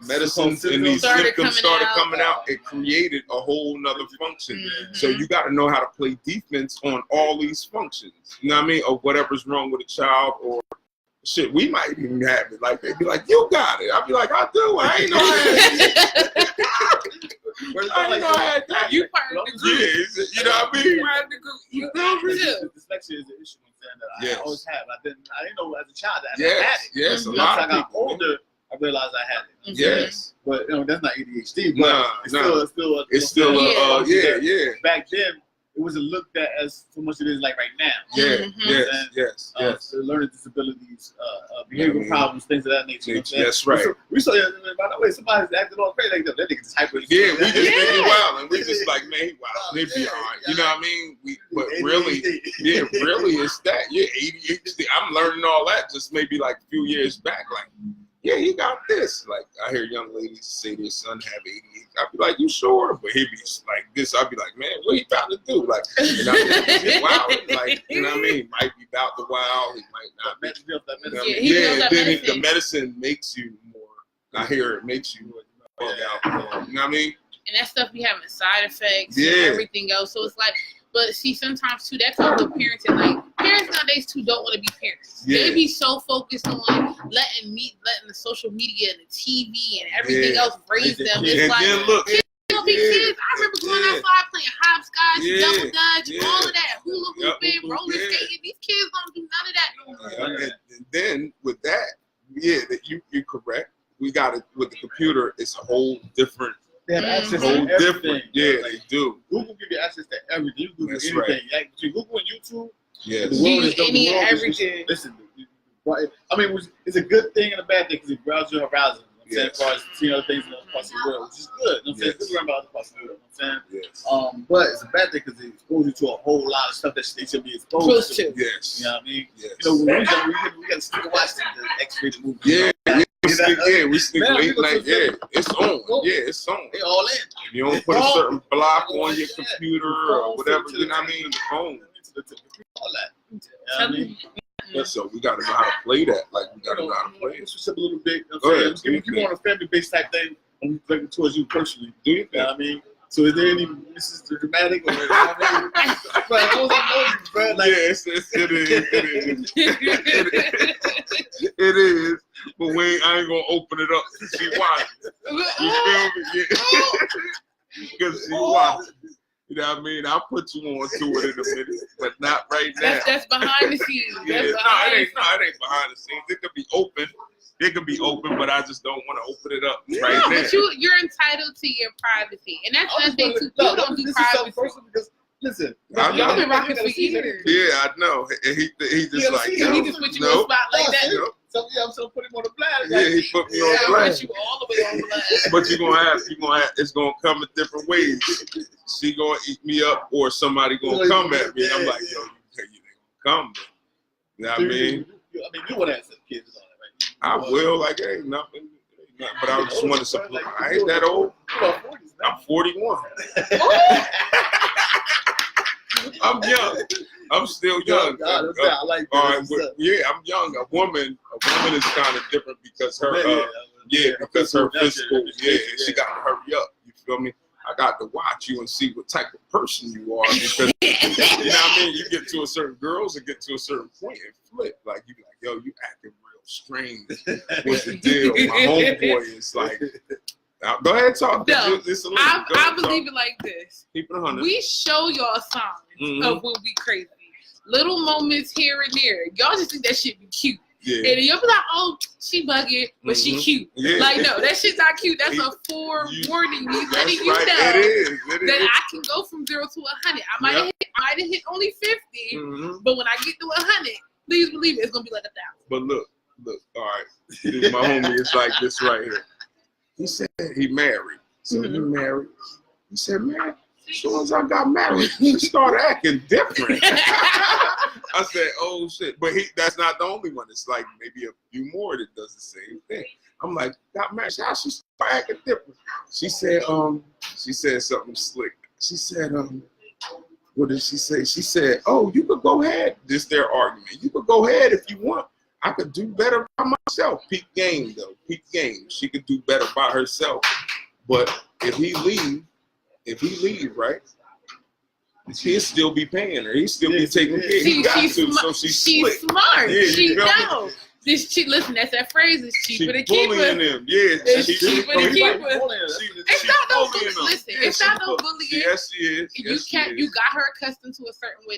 medicines and these symptoms started coming out, it created a whole nother function. So you got to know how to play defense on all these functions. You know what I mean? Of whatever's wrong with a child, or shit, we might even have it. Like, they'd be like, you got it. I'd be like, I do. I ain't know I had it. I didn't know I had that. You part of the group. You know what I mean? Part of the group. You know me too. Dyslexia is an issue that I always have. I didn't know as a child that I had it. Yes, a lot of people. As I got older, I realized I had it. Yes. But that's not ADHD. But it's still Back then, it wasn't looked at as so much as it is like right now. Yes. Learning disabilities, behavioral problems, things of that nature. That's right. We saw, by the way, somebody's acting all crazy like that. That nigga just hyper. Yeah, we just think he wild, and we just like, man, he wild. He'd be all right. You know what I mean? But really, it's that. Yeah, ADHD. I'm learning all that just maybe like a few years back. Like, yeah, he got this. Like, I hear young ladies say their son have ADHD. I'd be like, you sure? But he'd be like this. I'd be like, man, what he about to do? Like, you know, wow. Like, you know what I mean? Might be about the wild. He might not be. The medicine makes you more. I hear it makes you bug out more. You know what I mean? And that stuff be having side effects and everything else. So it's like, but see, sometimes too, that comes with parenting. Like, parents nowadays too don't want to be parents. They be so focused on letting the social media and the TV and everything else raise them. It's and like, then look, kids gonna be kids. I remember going outside playing hopscotch, double dutch, all of that, hula hooping, roller skating. These kids don't do none of that no more. And then with that, that you're correct. We got it with the computer. It's a whole different. They have access to everything. Yeah, they do. Google give you access to everything. You Google anything. Right. Like between Google and YouTube, the world is any and everything. Listen, I mean, it's a good thing and a bad thing because it browses your horizon. You know what I'm saying? As far as seeing other things in other parts of the world, which is good. You know what I'm saying? It's good to learn about other parts of the world. You know what I'm saying? Yes. But it's a bad thing because it exposes you to a whole lot of stuff that they should be exposed to. Yes. You know what I mean? Yes. You know, we got to still watch the X-rated movie. Yeah. We stick late night. It's on. It's on. They all in. If you don't put a certain block on your computer or whatever, you know what I mean? The phone. All that. You know what I mean? So we got to know how to play that. Like, we got to know how to play it. Switch up a little bit. You know what I'm saying? Keep on a family-based type thing. I'm looking towards you personally. You know what I mean? So is there any Mrs. Dramatic or I mean, bro, those I know you, bro. Like, it is. But I ain't gonna open it up to see why. You feel me? Yeah. Because she watched. You know what I mean? I'll put you on to it in a minute, but not right now. That's behind the scenes. It ain't behind the scenes. It could be open. But I just don't want to open it up right now. But you're entitled to your privacy, and that's the thing too. People don't do privacy. Because listen, y'all been rocking for years. Yeah, I know. And he just like he just put you on spot like that. So I'm still putting him on the blast. Yeah, he put me on blast. You all the way on blast. But you're gonna have. It's gonna come in different ways. She gonna eat me up, or somebody gonna come at me. And I'm like, yo, you ain't gonna come. You know what I mean? You want to have some kids and all that, right? I will. Like, ain't nothing. But I just want to support. I ain't that old. I'm 41. I'm young. I'm still young. I like that. I'm young. A woman is kind of different because her, because her physical, she got to hurry up. You feel me? I got to watch you and see what type of person you are because you know what I mean. You get to a certain girls and get to a certain point and flip. Like you like, yo, you acting real strange. What's the deal? My homeboy is like. Go ahead and talk. No, I believe it like this. We show y'all signs of when we crazy. Little moments here and there. Y'all just think that shit be cute. Yeah. And you'll be like, oh, she bugging, but she cute. Yeah. Like, no, that shit's not cute. That's a forewarning. He's letting you know that I can go from 0 to 100. I might have hit only 50, but when I get to 100, please believe it, it's gonna be like 1,000. But look, all right. This my homie is like this right here. He said he married. So he married. He said, man, as soon as I got married, he started acting different. I said, oh shit. But that's not the only one. It's like maybe a few more that does the same thing. I'm like, got married. How she started acting different? She said something slick. She said, what did she say? She said, oh, you could go ahead. This is their argument. You could go ahead if you want. I could do better by myself. Peak game, though. Peak game. She could do better by herself. But if he leave, right? He'll still be paying her. He'll still be taking care. He got to. So she's smart. Yeah, she knows. Listen, that's that phrase. It's cheaper to keep her. Him. Yeah, it's cheaper to keep her. It's not no bullying. Yes, she is. You got her accustomed to a certain way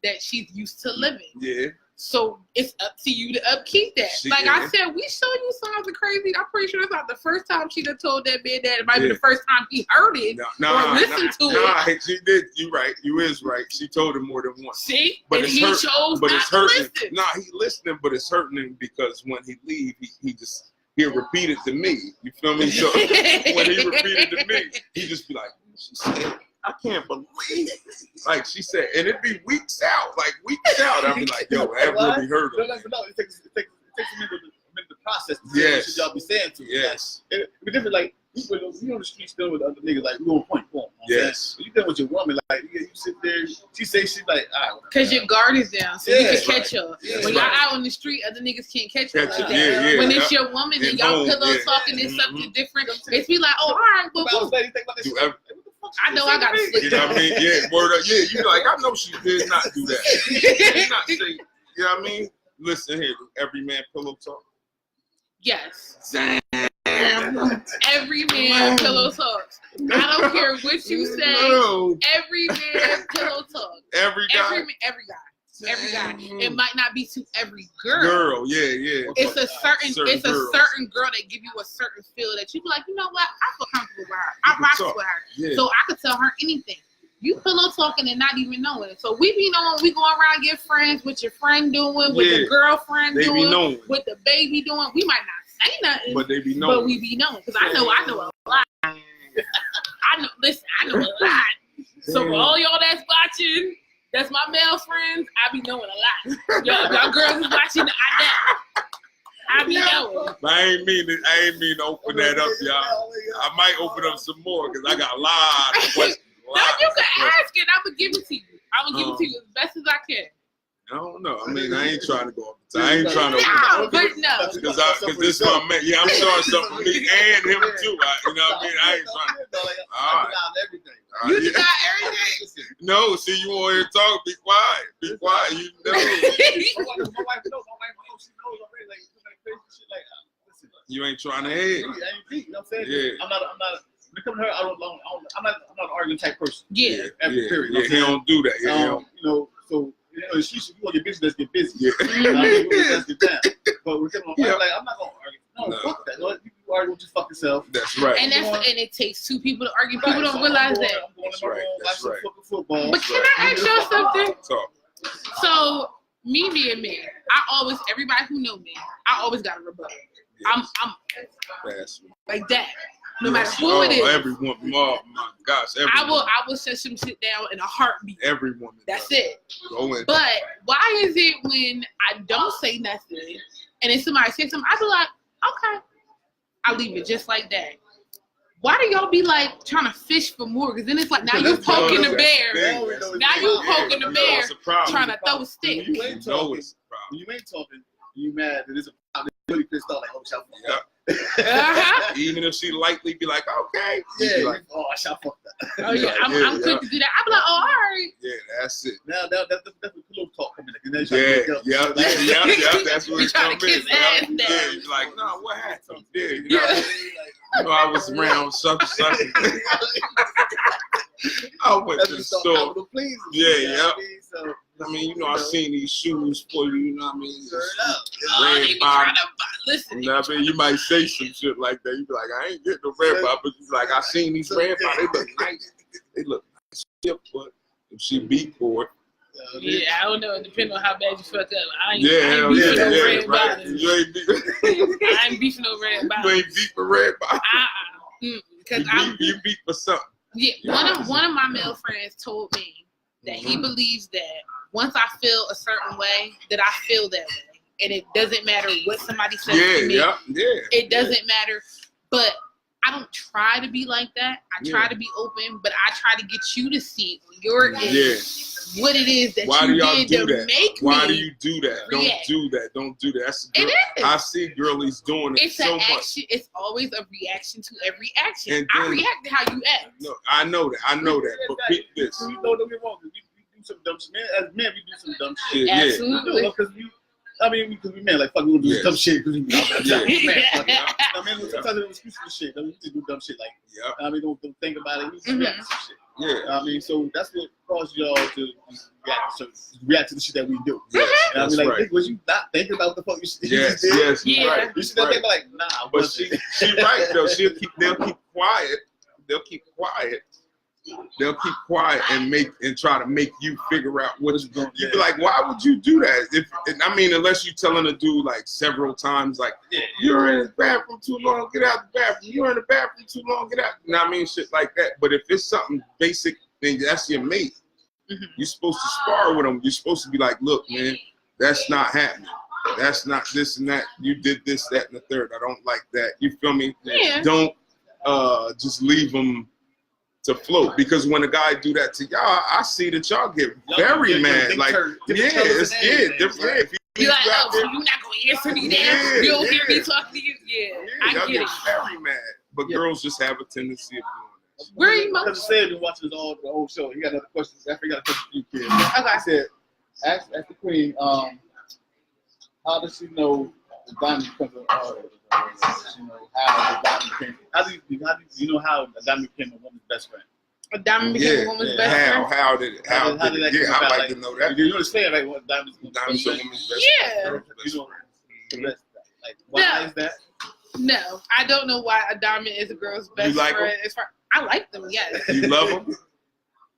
that she's used to living. Yeah. So it's up to you to upkeep that. I said, we show you signs of crazy. I'm pretty sure that's not the first time she done told that man that. It might be the first time he heard it or listened to it. She did. You right. You is right. She told him more than once. See? But he chose not to listen. Nah, he listening, but it's hurting him because when he leave, he'll repeat it to me. You feel me? So when he repeated to me, he just be like, she said, I can't believe it. Like she said, and it'd be weeks out. I'd be like, yo, that really hurt him. No, it takes a minute to process yes. What y'all be saying to him. Yes. It'd be different, like, you on the streets dealing with other niggas, like, we gonna point. Yes. You dealing with your woman, like, you sit there, she say shit like, all right. Because your guard is down, so you can catch her. When y'all out on the street, other niggas can't catch her like that. When it's your woman and y'all pillow talking and something different, it's be like, oh, all right, but I know I gotta sleep. You know what I mean? Yeah, word up. Yeah, you like, I know she did not do that. She did not say, you know what I mean? Listen here, every man pillow talk. Yes. Every man pillow talks. I don't care what you say. No. Every man pillow talk. Every guy. Every guy. It might not be to every girl. Yeah. It's a certain girl that give you a certain feel that you be like, you know what? I feel comfortable with her. I rock with her. Yeah. So I could tell her anything. You pillow talking and not even knowing it. So we be knowing, we go around get friends, with your friend doing, with the girlfriend doing, with the baby doing. We might not say nothing, but they be knowing. But we be knowing. Because I know a lot. I know a lot. So for all y'all that's watching, that's my male friends, I be knowing a lot. Y'all girls is watching, I be knowing. I ain't mean to open that up, y'all. I might open up some more because I got a lot of questions. No, you can ask it. I'm going to give it to you. I'm going to give it to you as best as I can. I don't know. I mean, I ain't trying to go up the time. I ain't trying to open up. No. Because this is my man. Yeah, I'm showing something for me and him too. You know what I mean? I ain't trying to. All right. You deny everything? No, see, you want here to talk. Be quiet. Be quiet. You know. My wife knows. She knows already. Like, shit like, listen. You ain't trying to head. I ain't deep, you know what I'm saying? Yeah. I'm not. When it comes to her, I'm not an arguing type person. Yeah. Period. Yeah, he don't do that. Yeah. You know, so you want your business, let's get busy. Yeah. Let's get down. But we're coming on, like, I'm not gonna argue. No, fuck that. You argue with your fucking self. That's right. And it takes two people to argue. People don't realize that. I'm going to my room, watch some fucking football. But can I ask y'all something? Talk. So me being me, everybody who know me, I always got a rebuttal. Yes. I'm like that. No matter who it is. Everyone. Oh my gosh. Everyone. I will shut some shit down in a heartbeat. Everyone. That's it. Go in. But why is it when I don't say nothing and then somebody says something, I be like, okay. I leave it just like that. Why do y'all be like trying to fish for more? Because then it's like, now you poking the bear. Now you poking the bear trying to throw a stick. You ain't talking. You mad that it's a problem. Really pissed off, like, oh, shall fuck up. Even if she lightly be like, okay. Yeah. Be like, oh, I shall fuck that. Oh, yeah. I'm quick to do that. I be like, oh, all right. Yeah, that's it. Now, that's the little talk coming in. Yeah. That's what it's coming in. Yeah, you're like, no, what happened? Yeah, you know, I was around such. I went to the store. Yeah. I mean, you know, I seen these shoes for you, you know what I mean? Red bottom. Listen. You know what I mean? You might say some shit like that. You be like, I ain't getting no red bottom. But you be like, I seen these red bottom. They look nice. They look nice. But if she beat for it. Yeah, I don't know. Depending on how bad you fuck up. I ain't beefing no red right. bottom. You ain't beefing. I ain't beefing no red bottom. You ain't beat for red bottom. You beat for something. Yeah, one of my male friends told me that he believes that once I feel a certain way, that I feel that way. And it doesn't matter what somebody says to me. It doesn't matter. But I don't try to be like that. I try to be open, but I try to get you to see on your end what it is that you did to make me. Why do you do that? Don't do that. That's it is. I see girlies doing it so much. It's always a reaction to every action. And I react to how you act. No, I know that. But peep this. You know that we're wrong. We do some dumb shit. Man, as men, we do some dumb shit. Absolutely. Because we man, like, fuck, we gonna do dumb shit. Because I mean, sometimes it's excuse for shit. We just do dumb shit like, I mean, don't think about it. We just react to some shit. Yeah. I mean, so that's what caused y'all to react to the shit that we do. Yeah. And I mean, like, Nick, was you not thinking about what the fuck you did? Yes, right. You should not think like, nah. But she right though. They'll keep quiet. They'll keep quiet and try to make you figure out what you're doing. You be like, why would you do that? Unless you're telling a dude like several times, like, you're in the bathroom too long, get out the bathroom. You're in the bathroom too long, get out. You know what I mean? Shit like that. But if it's something basic, then that's your mate. Mm-hmm. You're supposed to spar with them. You're supposed to be like, look, man, that's not happening. That's not this and that. You did this, that, and the third. I don't like that. You feel me? Yeah. Don't just leave them to float, because when a guy do that to y'all, I see that y'all get very mad. Like, different. You're like, oh, so you're not gonna answer me now? You don't hear me talking to you? I y'all get it. Very mad, but girls just have a tendency of doing that. Where are you? Because I said, been watching the whole show. He got another question. I forgot a question for you, kid. Okay. I said, ask the queen, how does she know the diamond becomes an artist? How the diamond became? How do you know how the diamond became a woman? best friend? A diamond became a woman's best friend? How did it? How did it? Yeah, I'd like to know that. You understand, like, what diamond's a woman's best friend? Yeah. Like, why is that? No, I don't know why a diamond is a girl's best friend. I like them, yes. You love them?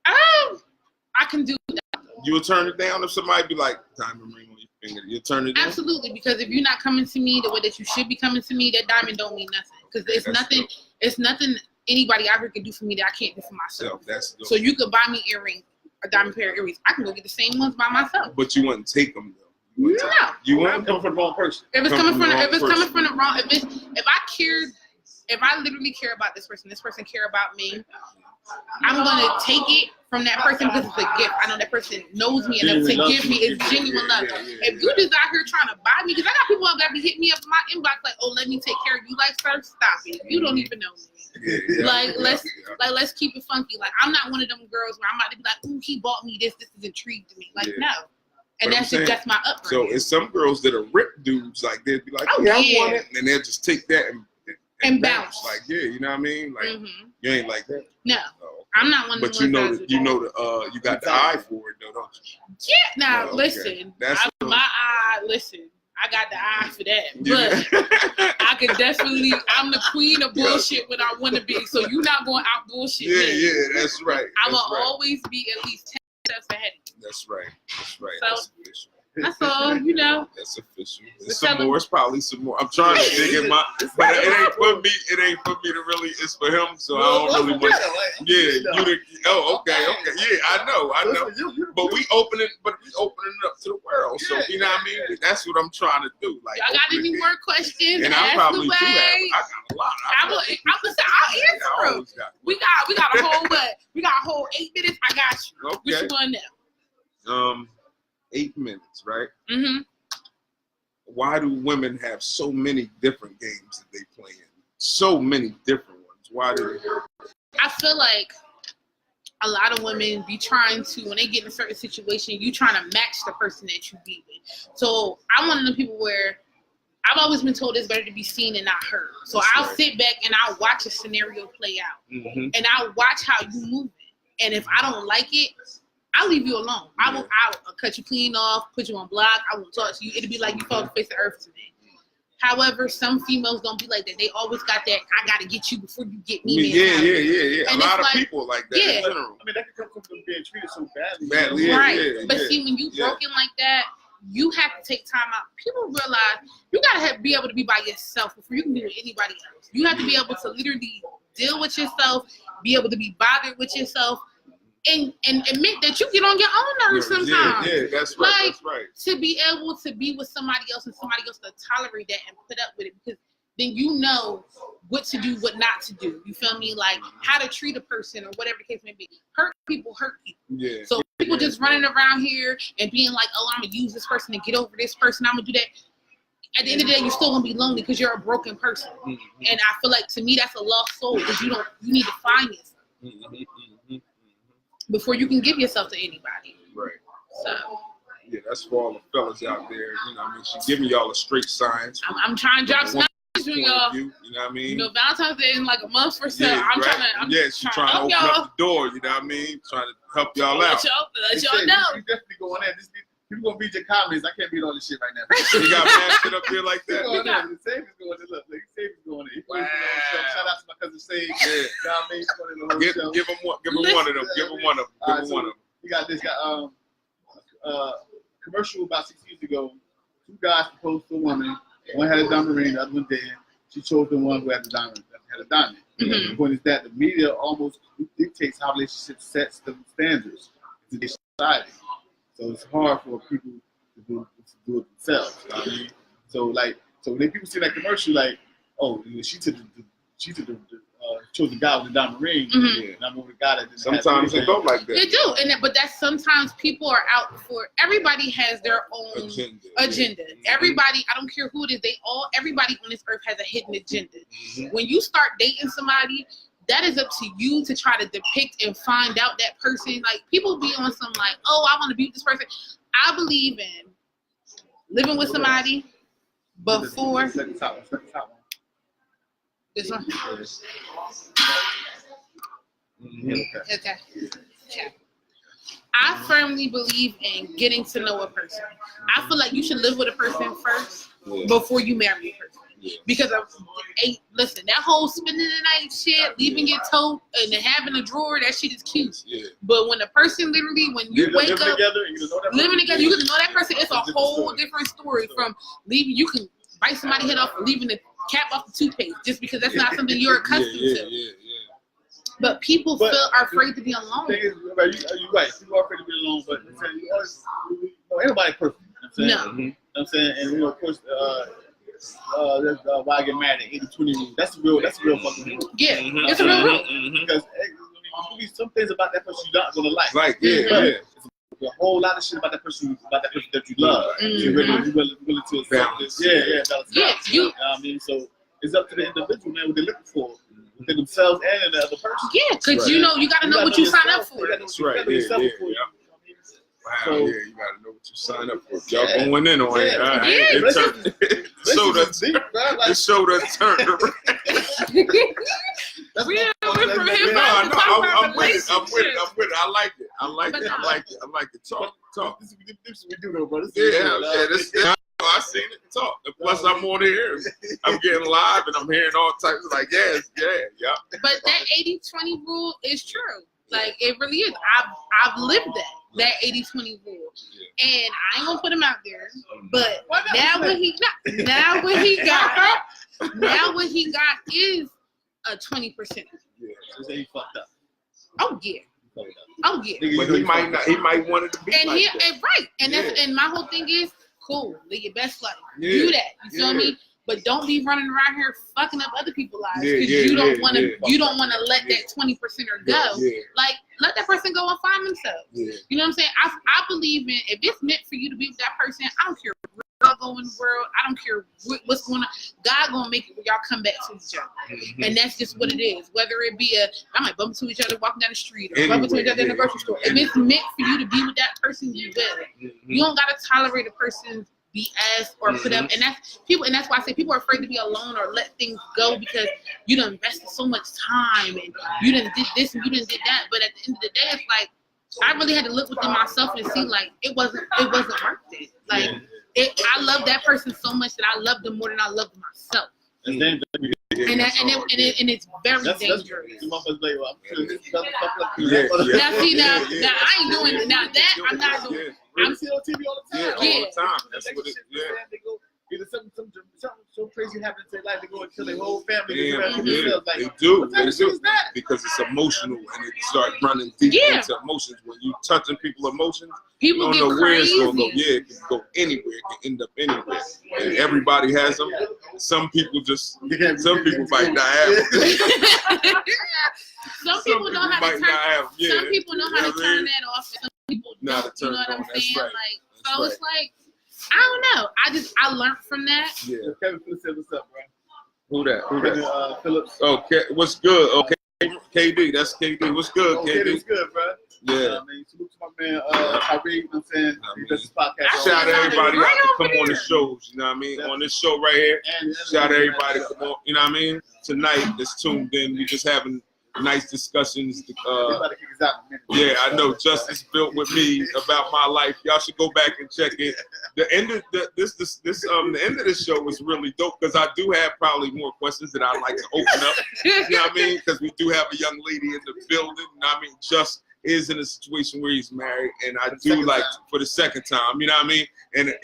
I can do that. You would turn it down if somebody be like, diamond ring on your finger. You turn it down? Absolutely, because if you're not coming to me the way that you should be coming to me, that diamond don't mean nothing. Because it's nothing anybody out here can do for me that I can't do for myself. So you could buy me earrings, a diamond pair of earrings. I can go get the same ones by myself. But you wouldn't take them though. No. You wouldn't come from the wrong person. If I literally care about this person care about me, I'm gonna take it from that person because it's a gift. I know that person knows me enough to give me is genuine love. If you just out here trying to buy me, because I got people that be hitting me up in my inbox like, oh, let me take care of you. Like, sir, stop it. You don't even know me. Let's keep it funky. Like, I'm not one of them girls where I'm about to be like, ooh, he bought me this. This is intrigued to me. Like, no. And that's just my upbringing. So it's some girls that are ripped dudes, like they'd be like, I want it, and they'll just take that and bounce. Like, yeah, you know what I mean? Like, you ain't like that. No, I'm not one of them. But you got the eye for it, though, don't you? Yeah. Now, listen, listen. I got the eye for that, but I could definitely. I'm the queen of bullshit when I want to be. So you're not going out bullshit. Yeah, that's right. I will always be at least 10 steps ahead of you. That's right. So, that's all, you know. That's official. There's some more. It's probably some more. I'm trying to dig in my, but it ain't for me. It ain't for me to really. It's for him. So I don't really want. Okay. Yeah, I know. But we open it up to the world. So you know what I mean. That's what I'm trying to do. Like, y'all got any more questions? And I probably do have. I got a lot. I'll answer them. We got a whole what? We got a whole 8 minutes. I got you. Okay. Which one now? 8 minutes, right? Mm-hmm. Why do women have so many different games that they play in? So many different ones. Why do they? I feel like a lot of women be trying to, when they get in a certain situation, you trying to match the person that you be with. So I'm one of the people where I've always been told it's better to be seen and not heard. So I'll sit back and I'll watch a scenario play out. Mm-hmm. And I'll watch how you move it. And if I don't like it, I'll leave you alone. I'll cut you clean off, put you on block. I won't talk to you. It'll be like you fall to face the earth to me. However, some females don't be like that. They always got that, I got to get you before you get me. Yeah. A lot of people like that in general. I mean, that could come from being treated so badly. Right. But see, when you broken like that, you have to take time out. People realize you got to be able to be by yourself before you can be with anybody else. You have to be able to literally deal with yourself, be able to be bothered with yourself, and admit that you get on your own nerves sometimes. Yeah, that's right. Like, to be able to be with somebody else and somebody else to tolerate that and put up with it, because then you know what to do, what not to do. You feel me? Like how to treat a person or whatever the case may be. Hurt people. Yeah. So people just running around here and being like, oh, I'm going to use this person to get over this person. I'm going to do that. At the end of the day, you're still going to be lonely because you're a broken person. Mm-hmm. And I feel like, to me, that's a lost soul because you need to find yourself. Mm-hmm. Before you can give yourself to anybody. Right. So. Yeah, that's for all the fellas out there. You know what I mean? She's giving y'all a straight signs. I'm trying to drop some knowledge on y'all. You know what I mean? You know, Valentine's Day in like a month or so. Yeah, she's trying to open up the door. You know what I mean? Trying to help y'all out. Let y'all know. You definitely going in. People gonna read your comments. I can't read all this shit right now. You got mad shit up here like that? The Save is going in. Look, Save is going in. Wow. Shout out to my cousin Save. Yeah. You know what I mean? Give him one of them. Give him one of them. You got this guy. Commercial about 6 years ago. 2 guys proposed to a woman. One had a diamond ring, the other one didn't. She chose the one who had a diamond. Mm-hmm. The point is that the media almost dictates how relationships sets the standards in today's society. So it's hard for people to do it themselves. You know what I mean? So when people see that commercial, like, oh, she chose the guy with the diamond ring, and I'm with the guy that didn't. Sometimes they go like that. They do, but that's sometimes people are out for. Everybody has their own agenda. Mm-hmm. Everybody, I don't care who it is, everybody on this earth has a hidden agenda. Mm-hmm. When you start dating somebody, that is up to you to try to depict and find out that person. Like, people be on some like, oh, I want to be with this person. I believe in living with somebody before. This one. Okay. I firmly believe in getting to know a person. I feel like you should live with a person first before you marry a person. Because listen, that whole spending the night shit, leaving your toe and having a drawer, that shit is cute. But when a person literally, when you wake up, living together, you get to know that person. It's a whole different story from leaving. You can bite somebody's head off for leaving the cap off the toothpaste just because that's not something you're accustomed to. But people are afraid to be alone. You're right. People are afraid to be alone, but you always, everybody perfect. You know what I'm saying? You know what I'm saying? And of course, that's why I get mad at 80-20 rule. That's a real fucking rule. Yeah, it's a real rule. Because some things about that person you're not gonna like. Right. A whole lot of shit about that person that you love. You're willing to accept this. I mean, so it's up to the individual, man, what they're looking for. Within themselves and in the other person. Yeah, because you gotta know what you sign up for. That's right. Wow, you gotta know what you sign up for. Y'all going in on it. The show done turned around. I'm with it. I like it. Talk. This is what we do though, bro. I seen it. Talk. Plus, I'm on here. I'm getting live, and I'm hearing all types of like, yeah. But that 80-20 rule is true. Like it really is. I've lived that 80-20 rule, and I ain't gonna put him out there. But now what he got is a 20%. Yeah, so he fucked up. Oh yeah. But he might not. He might want it to be and like that. Right. And that's and my whole thing is cool. Live your best life. Do that. You feel me? But don't be running around here fucking up other people's lives because you don't want to. You don't want to let that 20%er go. Like let that person go and find themselves. You know what I'm saying? I believe in if it's meant for you to be with that person. I don't care where y'all go in the world. I don't care what's going on. God gonna make it where y'all come back to each other, and that's just what it is. Whether it be I might bump into each other walking down the street or bump into each other in the grocery store. If it's meant for you to be with that person, you will. You don't gotta tolerate a person. BS or put up, and that's people, and that's why I say people are afraid to be alone or let things go because you done invested so much time and you done did this and you done did that. But at the end of the day, it's like I really had to look within myself and see like it wasn't worth it. Like I love that person so much that I love them more than I love myself. And it's very dangerous. Now I ain't doing it. Now that I'm not doing. I'm seeing on TV all the time. All the time. That's what it is. They go, either something so crazy happens in their life, they go and kill their whole family. Like, they do. Because it's emotional and it starts running deep into emotions. When you touching people's emotions, you don't know where it's going to go. Yeah, it can go anywhere. It can end up anywhere. And everybody has them. Some people might not have them. Some people know how to turn that off. People don't, you know what I'm saying? Right. Like, so it's like, I don't know. I learned from that. Yeah. Kevin Phillips said, "What's up, bro?" Who that? Kevin Phillips. Okay, what's good? Okay, KD. That's KD. What's good, KD? What's good, bro? Yeah. Salute to my man, Kyrie. You know what I'm saying? He does his podcast. Shout out everybody out to come on the shows. You know what I mean? On this show right here. Shout out everybody to come on. You know what I mean? Tonight, that's tuned in. We just having nice discussions. Yeah, I know. Justice built with me about my life. Y'all should go back and check it. The end of the end of this show was really dope because I do have probably more questions that I'd like to open up. You know what I mean? Because we do have a young lady in the building. You know what I mean? Just is in a situation where he's married, and I do like for the second time. You know what I mean? And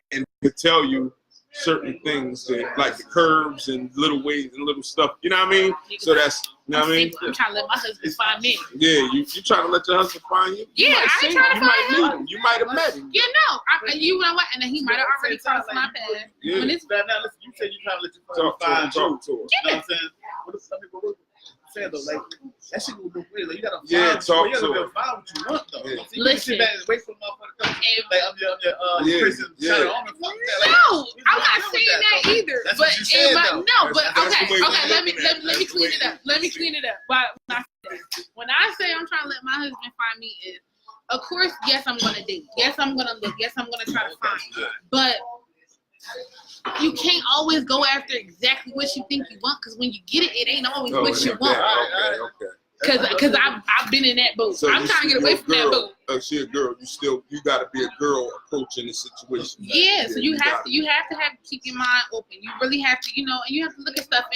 to tell you certain things that, like the curves and little ways and little stuff. You know what I mean? So that's, you know what I mean? I'm trying to let my husband find me. Yeah, you trying to let your husband find you? Yeah, I ain't trying to find him. You might have met him. Yeah, no. You know what? And then he might have already crossed my path. Yeah. Now, listen, you said you trying to let your husband find you. You know what I'm saying? What if some people saying though, like that shit will be weird. Like, you gotta find, you gotta find what you want though. Yeah. So you sit back and wait for the motherfucker to come. Like I'm your person trying to own the fuck that. No, I'm not saying that either. That's but okay. Let me clean it up. Let me clean it up. But when I say I'm trying to let my husband find me is, of course, yes, I'm gonna date. Yes, I'm gonna look. Yes, I'm gonna try to find. But you can't always go after exactly what you think you want, because when you get it, it ain't always what you want. Okay. Because I've been in that boat. So I'm trying to get away from that boat. She a girl. You got to be a girl approaching the situation. Yeah, so you have to keep your mind open. You really have to, and you have to look at stuff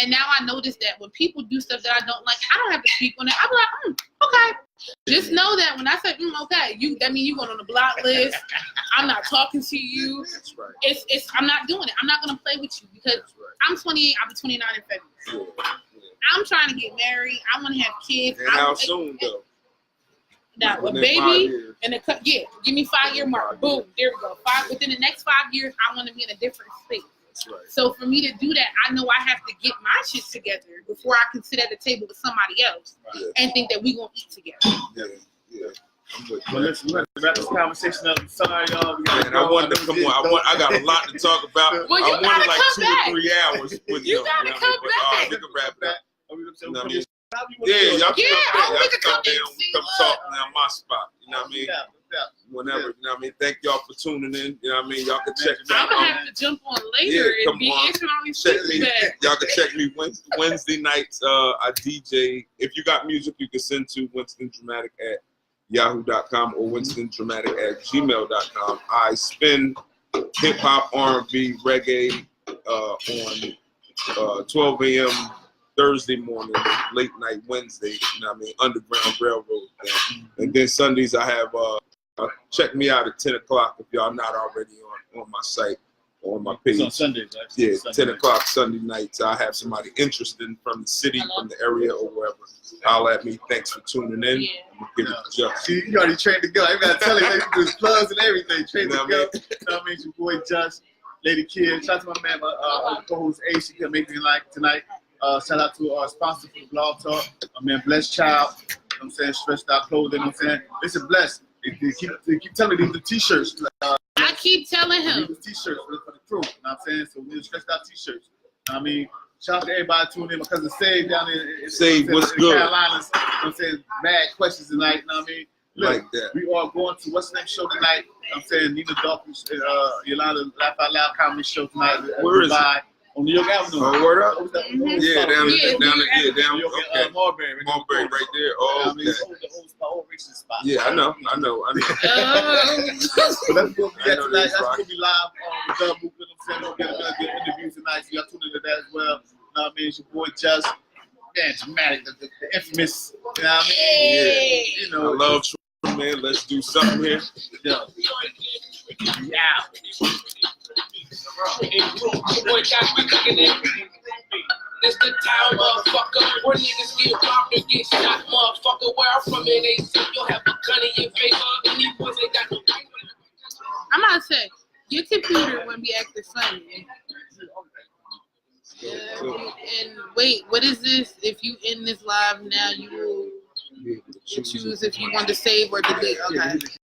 and now I notice that when people do stuff that I don't like, I don't have to speak on it. I'm like, okay. Just know that when I say okay, that means you're going on the block list. I'm not talking to you. That's right. It's I'm not doing it. I'm not gonna play with you because I'm 28. I'll be 29 in February. Yeah. I'm trying to get married. I want to have kids. And how soon though? Now a baby and give me 5-year mark. Boom, there we go. Within the next 5 years, I want to be in a different state. That's right. So for me to do that, I know I have to get my shit together before I can sit at the table with somebody else and think that we gonna eat together. Yeah. Well, listen, we're gonna wrap this conversation up. I'm sorry, y'all. Man, I wanted to come on. I got a lot to talk about. Well, you I wanted like 2 back. or 3 hours with you gotta come back. We can wrap it up. Yeah, y'all we can come talk now. My spot. You know what I mean? Yeah. Whenever, you know what I mean? Thank y'all for tuning in. You know what I mean? Y'all can check me out. I'm gonna have to jump on later and be answering all these questions. Y'all can check me Wednesday nights. I DJ. If you got music, you can send to winstondramatic@yahoo.com or winstondramatic@gmail.com. I spin hip hop, R&B, reggae on 12 a.m. Thursday morning, late night Wednesday. You know what I mean? Underground Railroad thing. And then Sundays I have. Check me out at 10 o'clock if y'all not already on my site or on my page. It's on Sundays, right? Yeah, 10 o'clock Sunday nights. I have somebody interested from the city, from the area, or wherever. Holler at me. Thanks for tuning in. I'm gonna give it a jump. See, you already trained to go. I gotta tell you, you do plugs and everything. Trained to go. You know what I mean? Your boy Josh, Lady Kid. Shout out to my man, my co-host A. She couldn't make me like tonight. Shout out to our sponsor for the Blog Talk, my man Blessed Child. You know what I'm saying? Stretched out clothing. You know what I'm saying? Listen, Blessed. They keep telling me the t-shirts. I keep telling him. The t-shirts for the crew. You know what I'm saying? So we're stretched out t-shirts. I mean, shout out to everybody tuning in. My cousin Save down in what's good? Carolinas. You know what I'm saying? Mad questions tonight. You know what I mean? Look, like that. We are going to what's the next show tonight? You know what I'm saying? Nina Dawkins, Yolanda Laugh Out Loud comedy show tonight. Where is it? On New York Avenue. Oh, word up? Yeah, down okay. Marbury right there. Oh, okay. The old racist spot. Yeah, I know. But that's going to be tonight. That's going to be live on the Dub Movement. You know what I'm saying? We're going to get interviews tonight, so y'all tune into that as well. You know what I mean? It's your boy Just. Man, dramatic, the infamous. You know what I mean? Yeah. You know, I love True, man. Let's do something here. Yeah. It's the town, motherfucker, where niggas get robbed and get shot, motherfucker. Where I'm from, it ain't safe. You'll have a gun in your face, and these boys ain't got no. I'm not saying your computer wouldn't be acting funny. And wait, what is this? If you end this live now, you will choose if you want to save or delete. Okay.